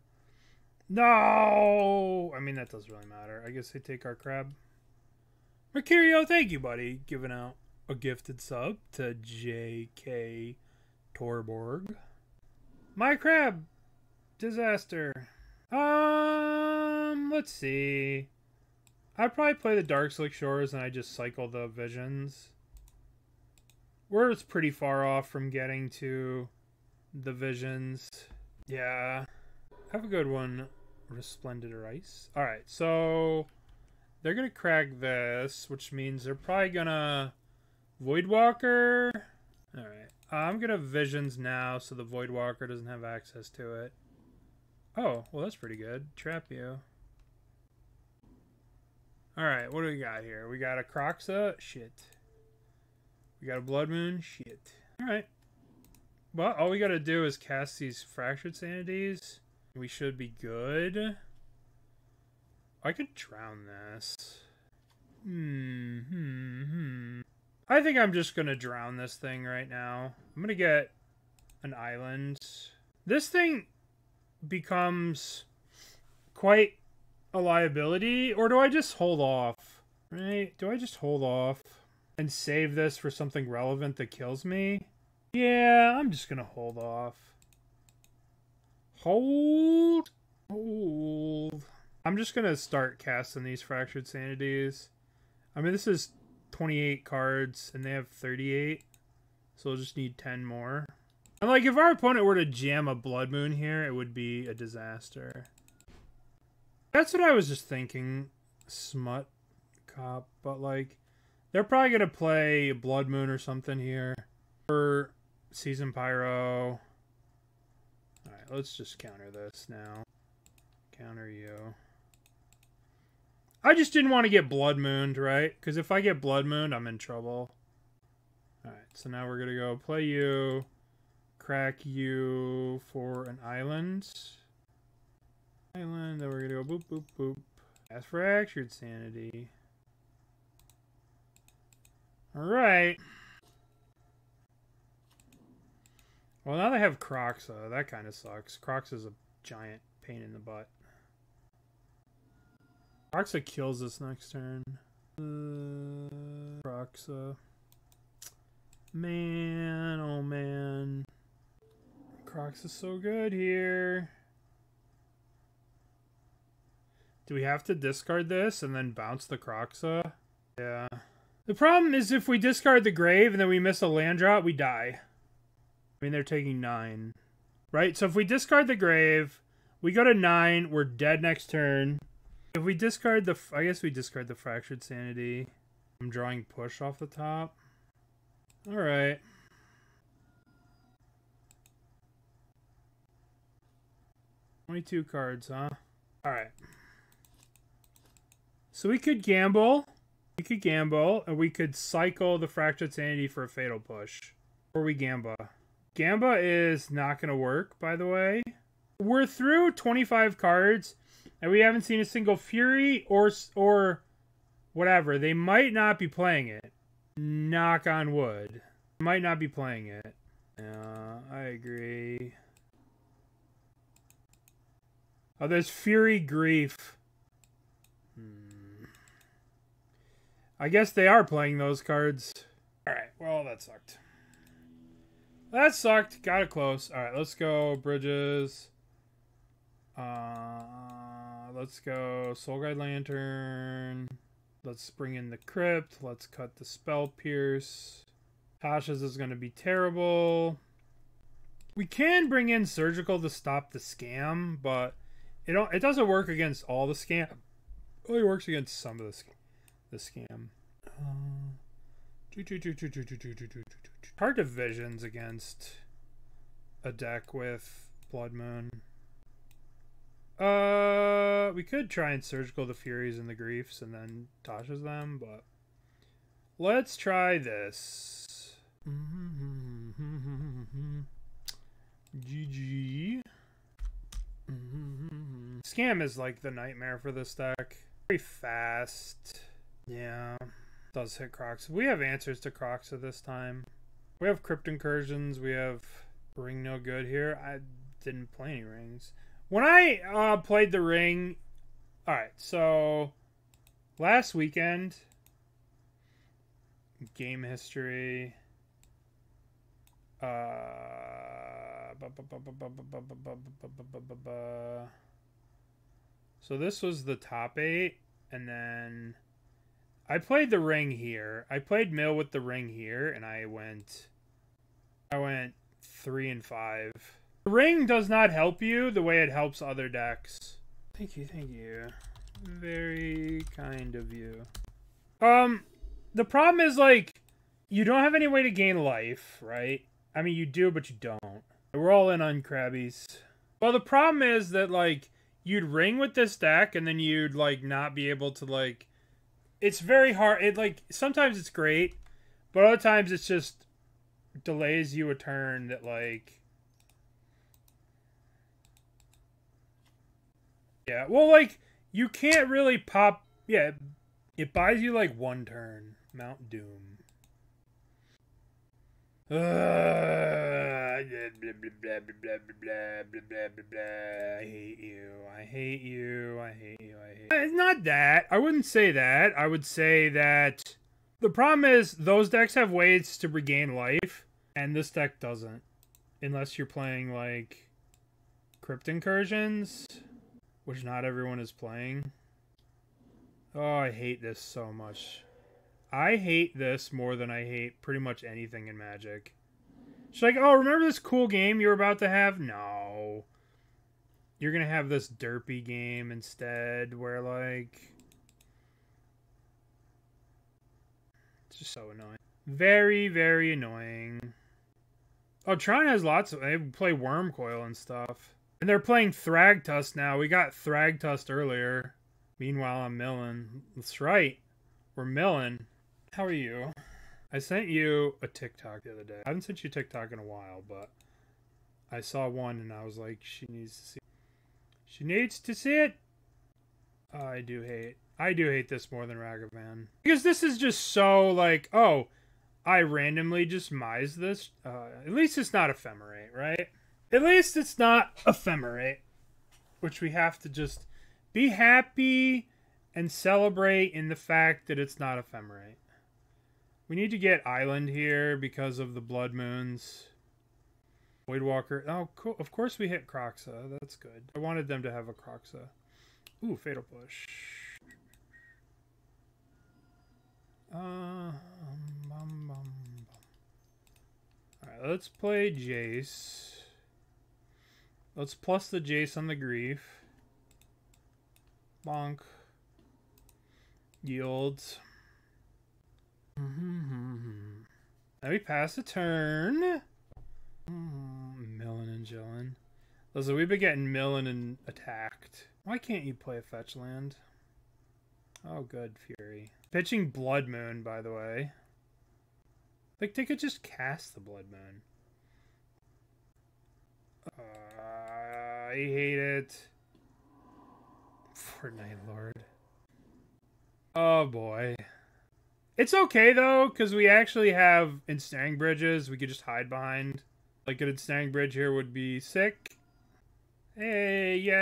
S1: No! I mean, that doesn't really matter. I guess they take our crab. Mercurio, thank you, buddy. Giving out a gifted sub to J.K. Torborg. My crab. Disaster. Let's see. I'd probably play the Darkslick Shores and I just cycle the Visions. We're pretty far off from getting to the Visions. Yeah. Have a good one, Resplendent Ice. Alright, so they're going to crack this, which means they're probably going to Voidwalker. Alright, I'm going to Visions now so the Voidwalker doesn't have access to it. Oh, well that's pretty good. Trap you. Alright, what do we got here? We got a Croxa? Shit. We got a Blood Moon? Shit. Alright. Well, all we gotta do is cast these Fractured Sanities. We should be good. I could drown this. I think I'm just gonna drown this thing right now. I'm gonna get an island. This thing becomes quite a liability, or do I just hold off? Right? Do I just hold off and save this for something relevant that kills me? Yeah, I'm just gonna hold off. Hold. I'm just gonna start casting these Fractured Sanities. I mean, this is 28 cards, and they have 38, so we'll just need 10 more. And, like, if our opponent were to jam a Blood Moon here, it would be a disaster. That's what I was just thinking. Smut Cop, but, like, they're probably gonna play Blood Moon or something here. Or Season Pyro. Alright, let's just counter this now. Counter you. I just didn't want to get Blood Mooned, right? Because if I get Blood Mooned, I'm in trouble. Alright, so now we're gonna go play you. Crack you for an island. Then we're gonna go boop, boop, boop. That's Fractured Sanity. Alright. Well, now they have Croxa. That kind of sucks. Croxa's a giant pain in the butt. Croxa kills us next turn. Croxa. Man, oh man. Croxa's so good here. Do we have to discard this and then bounce the Kroxa? Yeah. The problem is if we discard the grave and then we miss a land drop, we die. I mean, they're taking 9. Right? So if we discard the grave, we go to 9, we're dead next turn. If we discard the... I guess we discard the Fractured Sanity. I'm drawing push off the top. Alright. 22 cards, huh? Alright. So we could gamble. We could gamble, and we could cycle the Fractured Sanity for a Fatal Push. Or we Gamba. Gamba is not going to work, by the way. We're through 25 cards, and we haven't seen a single Fury or whatever. They might not be playing it. Knock on wood. Might not be playing it. Yeah, I agree. Oh, there's Fury Grief. I guess they are playing those cards. Alright, well, that sucked. That sucked. Got it close. Alright, let's go Bridges. Let's go Soul Guide Lantern. Let's bring in the Crypt. Let's cut the Spell Pierce. Tasha's is going to be terrible. We can bring in Surgical to stop the scam, but it doesn't work against all the scam. It only works against some of the scam. Hard divisions against a deck with Blood Moon. We could try and Surgical the Furies and the Griefs and then Tasha's them, but let's try this. GG. Scam is like the nightmare for this deck. Very fast. Yeah. Does hit Kroxa. We have answers to Kroxa this time. We have Crypt Incursions. We have Ring No Good here. I didn't play any rings. When I played the ring... Alright, so... Last weekend... Game history... So this was the top 8, and then I played the ring here. I played mill with the ring here, and I went 3 and 5. The ring does not help you the way it helps other decks. Thank you, thank you. Very kind of you. The problem is, like, you don't have any way to gain life, right? I mean, you do, but you don't. We're all in on Crabbies. Well, the problem is that, like, you'd ring with this deck, and then you'd, like, not be able to, like... It's very hard. It, like, sometimes it's great, but other times it's just delays you a turn that, like... Yeah, well, like, you can't really pop... Yeah, it buys you, like, 1 turn. Mount Doom. I hate you. I hate you. I hate you. I hate you. It's not that. I wouldn't say that. I would say that the problem is those decks have ways to regain life, and this deck doesn't. Unless you're playing, like, Crypt Incursions, which not everyone is playing. Oh, I hate this so much. I hate this more than I hate pretty much anything in Magic. She's like, oh, remember this cool game you were about to have? No. You're going to have this derpy game instead where, like... It's just so annoying. Very, very annoying. Oh, Tron has lots of... They play Wormcoil and stuff. And they're playing Thragtusk now. We got Thragtusk earlier. Meanwhile, I'm milling. That's right. We're milling. How are you? I sent you a TikTok the other day. I haven't sent you a TikTok in a while, but I saw one and I was like, she needs to see it. She needs to see it. I do hate this more than Ragavan. Because this is just so like, oh, I randomly just mize this. At least it's not Ephemerate, right? At least it's not Ephemerate. Which we have to just be happy and celebrate in the fact that it's not Ephemerate. We need to get Island here because of the Blood Moons. Voidwalker. Oh, cool. Of course we hit Kroxa. That's good. I wanted them to have a Kroxa. Ooh, Fatal Push. Alright, let's play Jace. Let's plus the Jace on the Grief. Bonk. Yields. Now we pass a turn. Millen and Jillen. Listen, we've been getting Millen and attacked. Why can't you play a fetch land? Oh, good, Fury. Pitching Blood Moon, by the way. Like, they could just cast the Blood Moon. I hate it. For Night Lord. Oh, boy. It's okay, though, because we actually have Ensnaring Bridges we could just hide behind. Like, an Ensnaring Bridge here would be sick. Hey, yay!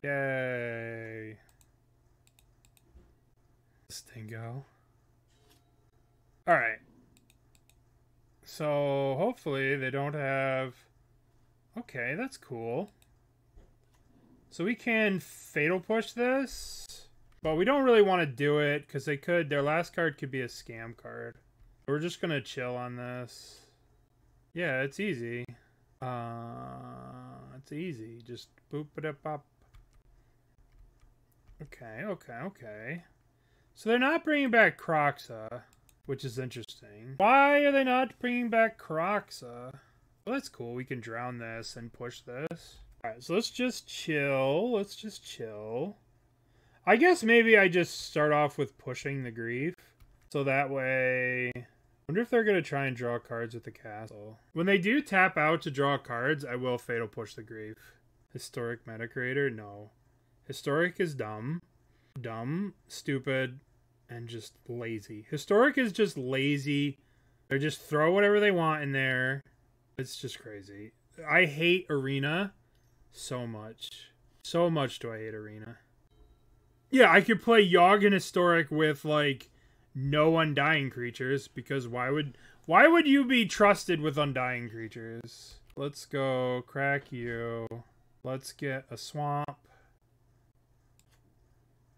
S1: Yay. This thing go. Alright. So, hopefully they don't have... Okay, that's cool. So we can Fatal Push this. But we don't really want to do it, because they could... Their last card could be a scam card. We're just going to chill on this. Yeah, it's easy. It's easy. Just boop it up. Okay. So they're not bringing back Kroxa, which is interesting. Why are they not bringing back Kroxa? Well, that's cool. We can drown this and push this. Alright, so let's just chill. I guess maybe I just start off with pushing the Grief. So that way... I wonder if they're going to try and draw cards with the castle. When they do tap out to draw cards, I will Fatal Push the Grief. Historic Meta Creator? No. Historic is dumb. Dumb, stupid, and just lazy. Historic is just lazy. They just throw whatever they want in there. It's just crazy. I hate Arena so much. So much do I hate Arena. Yeah, I could play Yogg and Historic with, like, no Undying creatures, because why would you be trusted with Undying creatures? Let's go crack you. Let's get a swamp.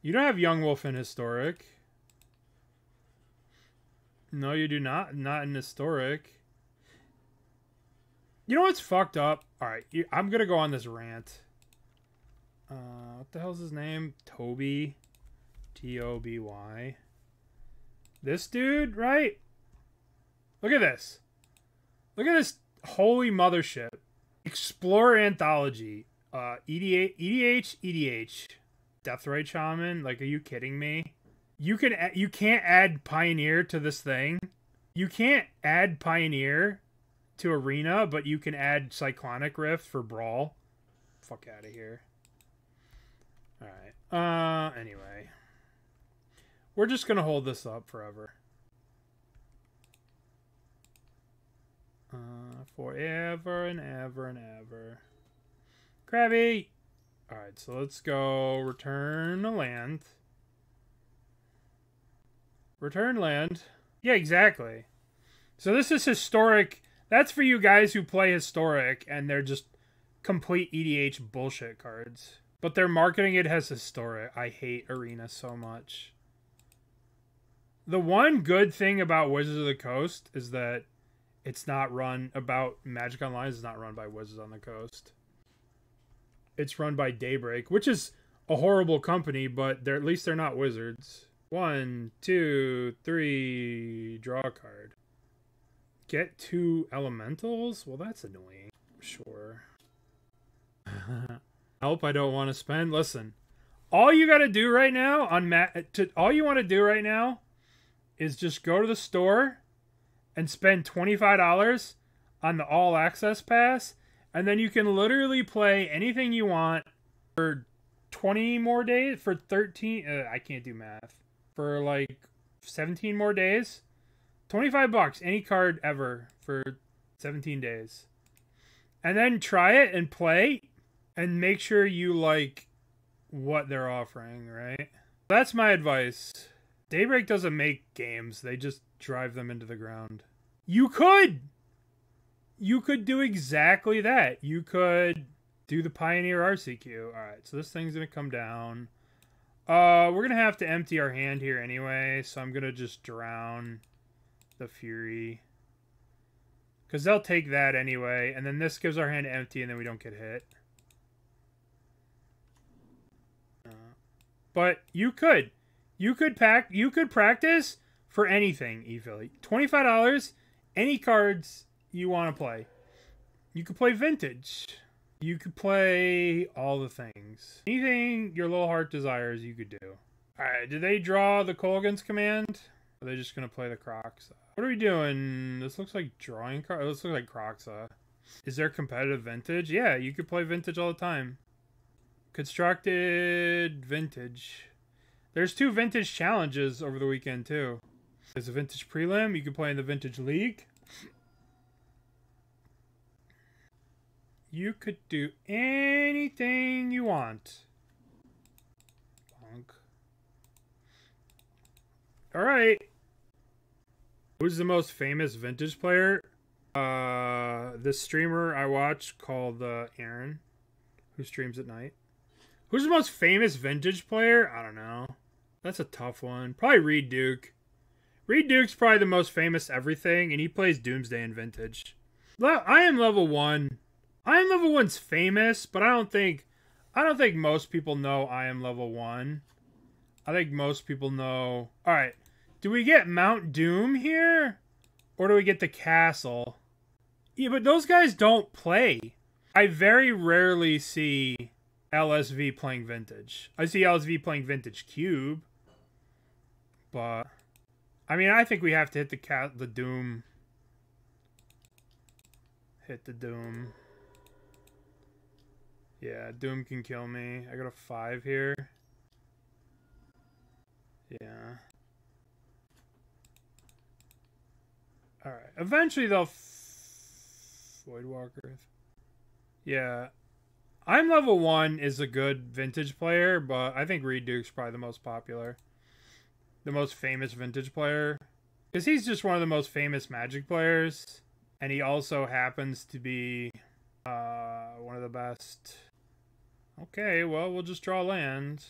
S1: You don't have Young Wolf in Historic. No, you do not. Not in Historic. You know what's fucked up? Alright, I'm gonna go on this rant. What the hell's his name? Toby. T-O-B-Y. This dude, right? Look at this. Look at this holy mothership. Explorer Anthology. EDH. Deathrite Shaman. Like, are you kidding me? You can't add Pioneer to this thing. You can't add Pioneer to Arena, but you can add Cyclonic Rift for Brawl. Fuck out of here. Alright. Anyway. We're just gonna hold this up forever. Forever and ever and ever. Krabby! Alright, so let's go return a land. Return land. Yeah, exactly. So this is Historic. That's for you guys who play Historic and they're just complete EDH bullshit cards. But they're marketing it as Historic. I hate Arena so much. The one good thing about Wizards of the Coast is that it's not run about Magic Online is not run by Wizards on the Coast. It's run by Daybreak, which is a horrible company, but at least they're not Wizards. 1, 2, 3, draw a card. Get 2 elementals? Well, that's annoying. Sure. Help, I don't want to spend. Listen, all you got to do right now all you want to do right now is just go to the store and spend $25 on the All Access Pass, and then you can literally play anything you want for 20 more days, for 13, I can't do math, for like 17 more days. $25, any card ever for 17 days. And then try it and play, and make sure you like what they're offering, right? That's my advice. Daybreak doesn't make games, they just drive them into the ground. You could do exactly that. You could Do the Pioneer RCQ. Alright, so this thing's going to come down. We're going to have to empty our hand here anyway, so I'm going to just drown the Fury. Because they'll take that anyway, and then this gives our hand empty, and then we don't get hit. But you could practice for anything, ePhilly. $25, any cards you want to play. You could play Vintage. You could play all the things. Anything your little heart desires, you could do. Alright, do they draw the Colgan's command? Or are they just going to play the Crocs? What are we doing? This looks like drawing cards. This looks like Croxa. Is there competitive Vintage? Yeah, you could play Vintage all the time. Constructed Vintage. There's 2 Vintage challenges over the weekend, too. There's a Vintage Prelim. You can play in the Vintage League. You could do anything you want. Bonk. Alright. Who's the most famous Vintage player? This streamer I watch called Aaron, who streams at night. Who's the most famous Vintage player? I don't know. That's a tough one. Probably Reed Duke. Reed Duke's probably the most famous everything, and he plays Doomsday in Vintage. I am level 1. I am level 1's famous, but I don't think most people know I am level 1. I think most people know. Alright. Do we get Mount Doom here? Or do we get the castle? Yeah, but those guys don't play. I very rarely see LSV playing Vintage. I see LSV playing Vintage Cube. But I mean, I think we have to hit the Doom. Hit the Doom. Yeah, Doom can kill me. I got a 5 here. Yeah. Alright. Eventually they'll Voidwalker. Yeah. I'm level 1 is a good Vintage player, but I think Reed Duke's probably the most popular. The most famous Vintage player. Because he's just one of the most famous Magic players. And he also happens to be one of the best. Okay, well, we'll just draw land.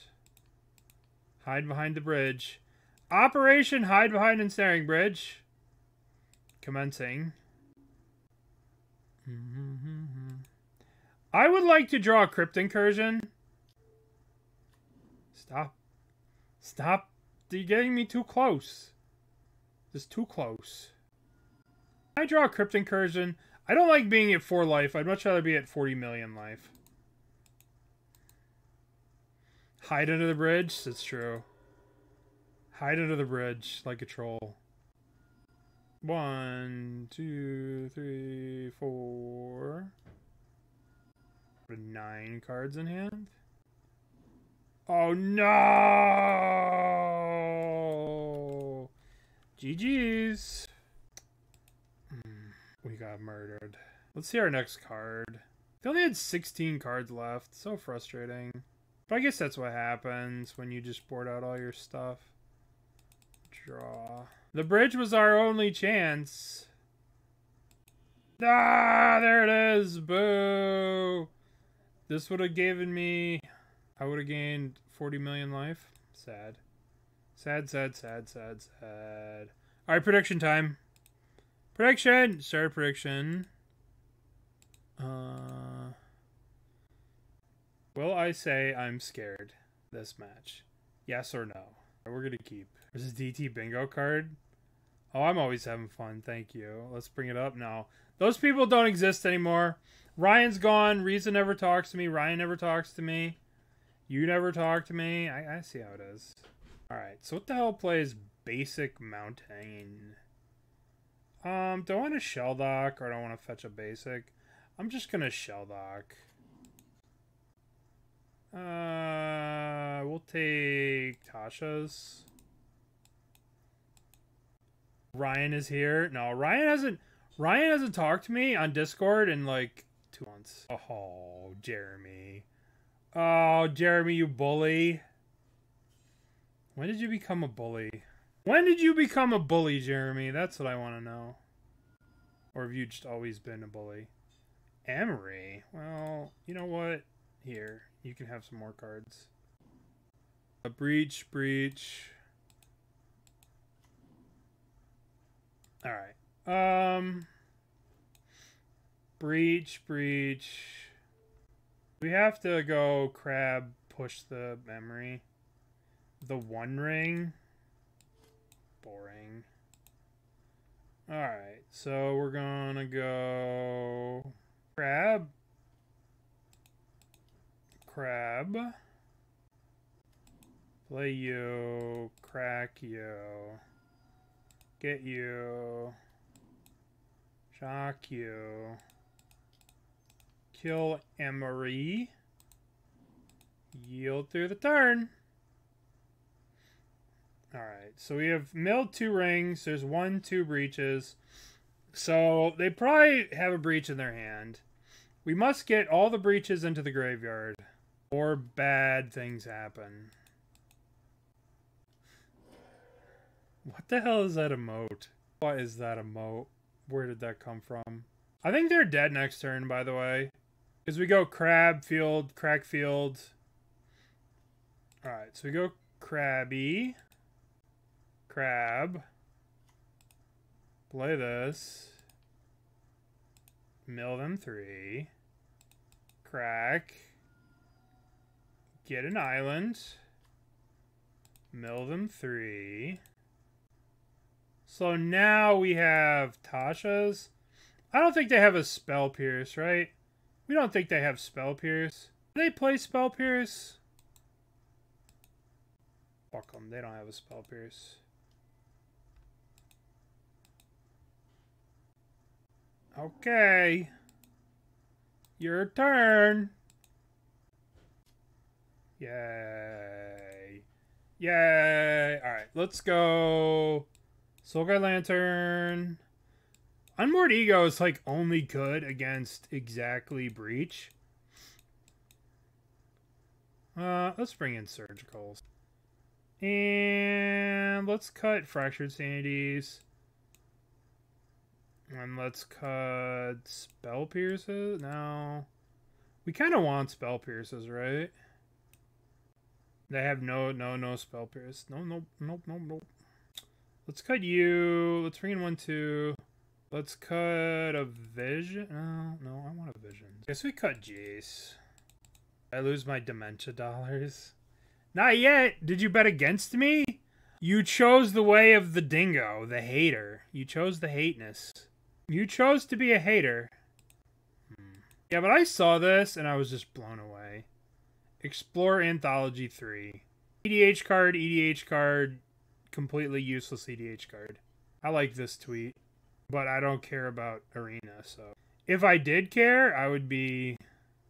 S1: Hide behind the bridge. Operation Hide Behind Ensnaring Bridge. Commencing. I would like to draw a Crypt Incursion. Stop. Stop. You're getting me too close. Just too close. I draw a Crypt Incursion. I don't like being at 4 life. I'd much rather be at 40 million life. Hide under the bridge? That's true. Hide under the bridge like a troll. 1, 2, 3, 4. 9 cards in hand. Oh no! GG's. We got murdered. Let's see our next card. They only had 16 cards left. So frustrating. But I guess that's what happens when you just board out all your stuff. Draw. The bridge was our only chance. Ah, there it is. Boo. This would have given me... I would have gained 40 million life. Sad. Sad, sad, sad, sad, sad. Alright, prediction time. Prediction! Start prediction. Will I say I'm scared this match? Yes or no? We're gonna keep. There's a DT bingo card. Oh, I'm always having fun. Thank you. Let's bring it up now. Those people don't exist anymore. Ryan's gone. Reason never talks to me. Ryan never talks to me. You never talk to me. I see how it is. Alright, so what the hell plays basic mountain? Do I want to Shelldock or do I want to fetch a basic? I'm just gonna Shelldock. We'll take Tasha's. Ryan is here. No, Ryan hasn't talked to me on Discord in like 2 months. Oh, Jeremy. Oh, Jeremy, you bully. When did you become a bully? When did you become a bully, Jeremy? That's what I want to know. Or have you just always been a bully? Emery. Well, you know what? Here, you can have some more cards. A breach. All right. Breach. We have to go crab, push the memory. The One Ring. Boring. Alright, so we're gonna go crab. Play you. Crack you. Get you. Shock you. Kill Emery. Yield through the turn. Alright, so we have milled 2 rings. There's 2 breaches. So they probably have a breach in their hand. We must get all the breaches into the graveyard, or bad things happen. What the hell is that emote? What is that emote? Where did that come from? I think they're dead next turn, by the way. Because we go crab field, crack field. Alright, so we go crabby. Crab. Play this. Mill them 3. Crack. Get an island. Mill them 3. So now we have Tasha's. I don't think they have a Spell Pierce, right? We don't think they have Spell Pierce. Do they play Spell Pierce? Fuck them, they don't have a Spell Pierce. Okay. Your turn. Yay. Yay. Alright, let's go. Soulguide Lantern. Unmoored Ego is like only good against exactly Breach. Let's bring in Surgicals. And let's cut Fractured Sanities. And let's cut Spell Pierces. No. We kind of want Spell Pierces, right? They have no Spell Pierce. Nope. Let's cut you. Let's bring in 1/2. Let's cut a Vision. No, I want a Vision. Guess we cut Jace. I lose my Dementia dollars. Not yet. Did you bet against me? You chose the way of the dingo, the hater. You chose the hateness. You chose to be a hater. Yeah, but I saw this and I was just blown away. Explore Anthology 3. EDH card, completely useless EDH card. I like this tweet, but I don't care about Arena, so. If I did care, I would be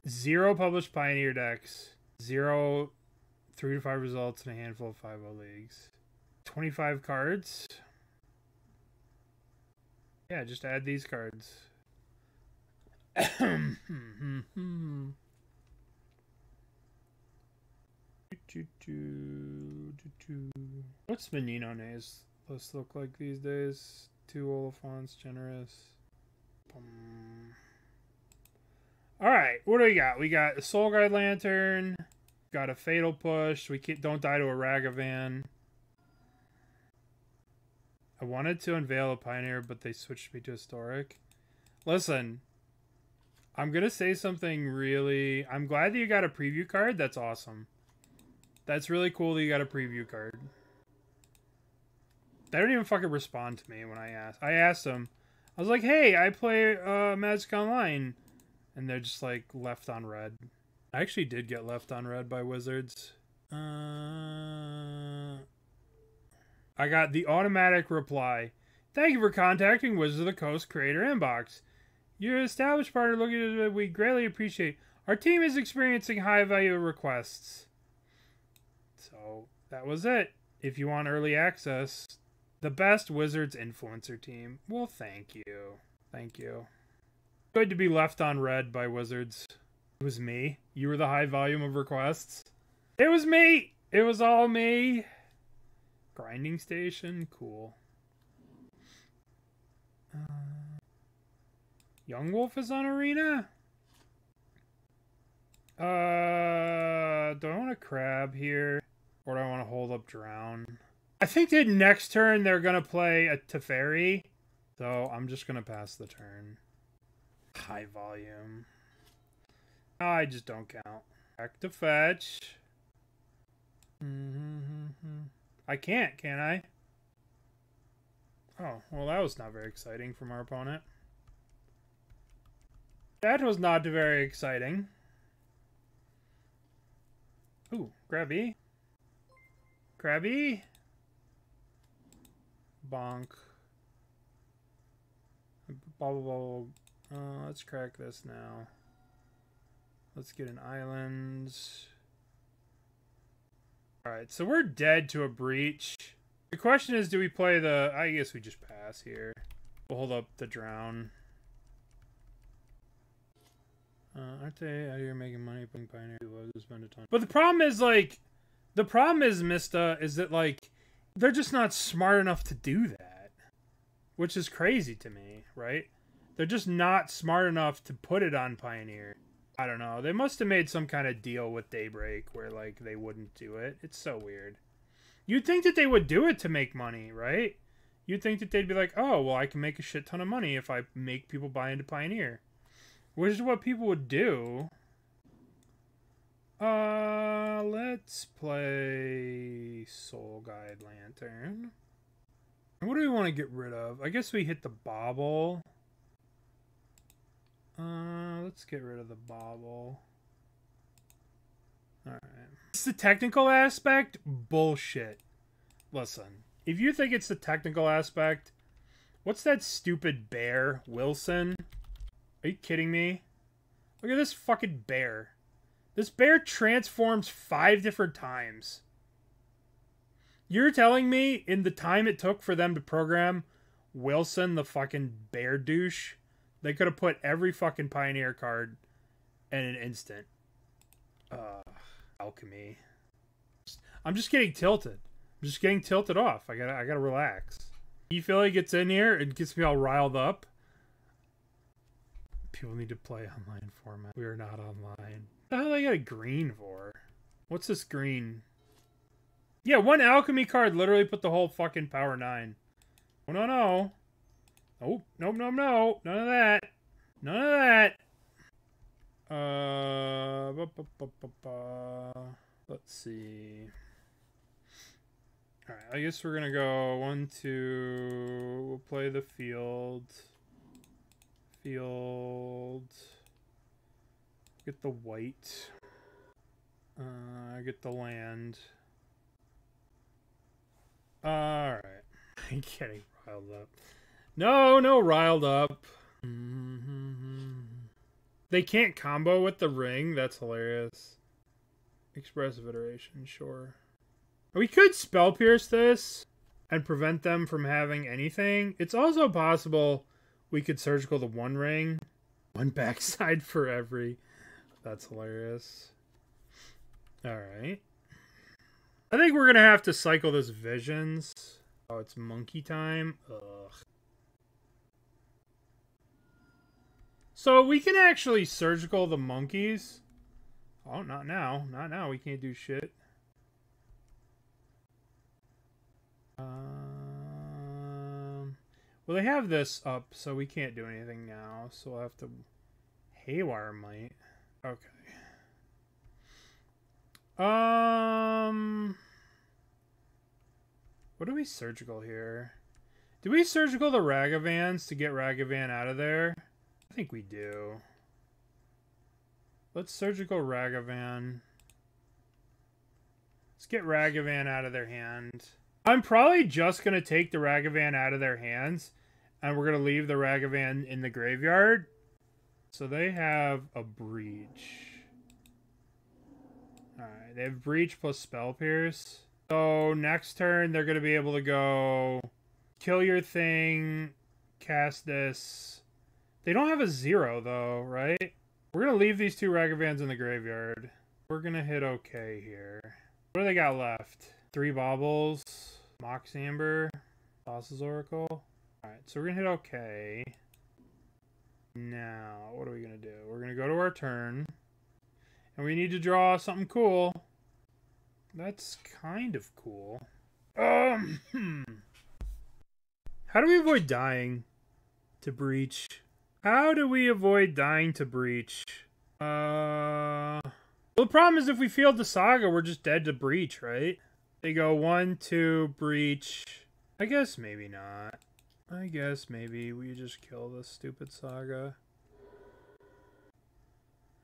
S1: 0 published Pioneer decks, 0 3 to 5 results, and a handful of 5-0 leagues. 25 cards. Yeah, just add these cards. What's Meninone's list look like these days? 2 Oliphants, Generous. Alright, what do we got? We got a Soulguide Lantern. Got a Fatal Push. We don't die to a Ragavan. I wanted to unveil a Pioneer, but they switched me to Historic. Listen, I'm going to say something really... I'm glad that you got a preview card. That's awesome. That's really cool that you got a preview card. They don't even fucking respond to me when I asked. I asked them. I was like, hey, I play Magic Online. And they're just like, left on red. I actually did get left on red by Wizards. I got the automatic reply. Thank you for contacting Wizards of the Coast Creator Inbox. Your established partner looking at it, we greatly appreciate. Our team is experiencing high value requests. So that was it. If you want early access, the best Wizards influencer team. Well, thank you. Thank you. Good to be left on red by Wizards. It was me. You were the high volume of requests. It was me. It was all me. Grinding Station, cool. Young Wolf is on Arena? Do I want a crab here? Or do I want to hold up drown? I think that next turn they're going to play a Teferi. So I'm just going to pass the turn. High volume. I just don't count. Back to fetch. I can I? Oh, well that was not very exciting from our opponent. That was not very exciting. Ooh, Grabby. Crabby. Bonk. Bubble. Let's crack this now. Let's get an island. Alright, so we're dead to a breach. The question is, do we play the... I guess we just pass here. We'll hold up the drown. Aren't they out here making money playing Pioneer? Love to spend a ton. But the problem is, like... The problem is, Mista, is that, like... They're just not smart enough to do that. Which is crazy to me, right? They're just not smart enough to put it on Pioneer. I don't know. They must have made some kind of deal with Daybreak where, like, they wouldn't do it. It's so weird. You'd think that they would do it to make money, right? You'd think that they'd be like, oh, well, I can make a shit ton of money if I make people buy into Pioneer. Which is what people would do. Let's play Soul Guide Lantern. What do we want to get rid of? I guess we hit the Bauble. Let's get rid of the Bauble. Alright. It's the technical aspect? Bullshit. Listen, if you think it's the technical aspect, what's that stupid bear, Wilson? Are you kidding me? Look at this fucking bear. This bear transforms 5 different times. You're telling me in the time it took for them to program Wilson, the fucking bear douche, they could have put every fucking Pioneer card in an instant. Alchemy. I'm just getting tilted. I'm just getting tilted off. I gotta relax. E-Philly gets in here and gets me all riled up. People need to play online format. We are not online. What the hell do I got a green for? What's this green? Yeah, one alchemy card literally put the whole fucking power 9. Oh, no. Oh, no. None of that. None of that. Let's see. Alright, I guess we're gonna go 1, 2. We'll play the field. Get the white. Get the land. Alright. I'm getting riled up. No riled up. They can't combo with the ring? That's hilarious. Expressive iteration, sure. We could Spell Pierce this and prevent them from having anything. It's also possible we could Surgical the one ring. One backside for every. That's hilarious. Alright. I think we're gonna have to cycle this Visions. Oh, it's monkey time. Ugh. So we can actually Surgical the monkeys. Oh, not now. Not now. We can't do shit. Well, they have this up, so we can't do anything now. So we'll have to Haywire Might. Okay. What do we Surgical here? Do we Surgical the Ragavans to get Ragavan out of there? I think we do. Let's Surgical Ragavan. Let's get Ragavan out of their hand. I'm probably just going to take the Ragavan out of their hands, and we're going to leave the Ragavan in the graveyard. So they have a Breach. Alright, they have Breach plus Spell Pierce. So next turn, they're going to be able to go kill your thing, cast this. They don't have a 0, though, right? We're going to leave these 2 Ragavans in the graveyard. We're going to hit OK here. What do they got left? 3 Baubles, Mox Amber, Tasha's Oracle. Alright, so we're going to hit OK. Now, what are we going to do? We're going to go to our turn. And we need to draw something cool. That's kind of cool. How do we avoid dying to breach? How do we avoid dying to breach? Well, the problem is if we field the saga, we're just dead to breach, right? They go 1, 2, breach. I guess maybe not. I guess maybe we just kill this stupid saga.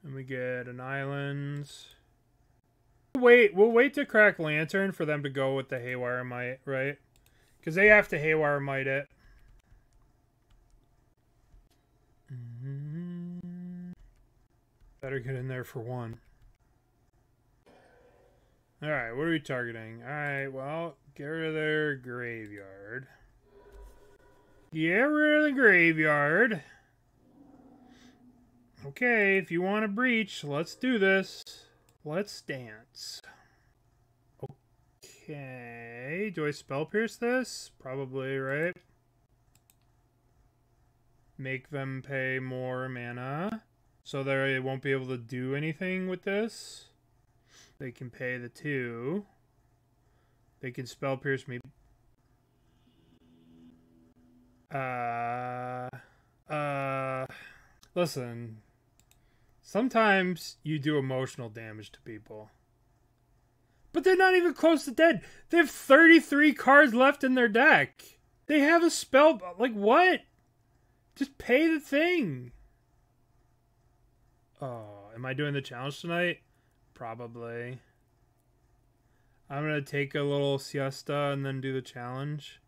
S1: And we get an island. We'll wait to crack Lantern for them to go with the Haywire Might, right? Because they have to Haywire Might it. Better get in there for one. Alright, what are we targeting? Alright, well, get rid of their graveyard. Get rid of the graveyard. Okay, if you want to breach, let's do this. Let's dance. Okay, do I spell pierce this? Probably, right? Make them pay more mana, so they won't be able to do anything with this. They can pay the 2. They can spell pierce me. Listen. Sometimes you do emotional damage to people. But they're not even close to dead. They have 33 cards left in their deck. They have a spell... Like, what? Just pay the thing. Oh, am I doing the challenge tonight? Probably. I'm going to take a little siesta and then do the challenge.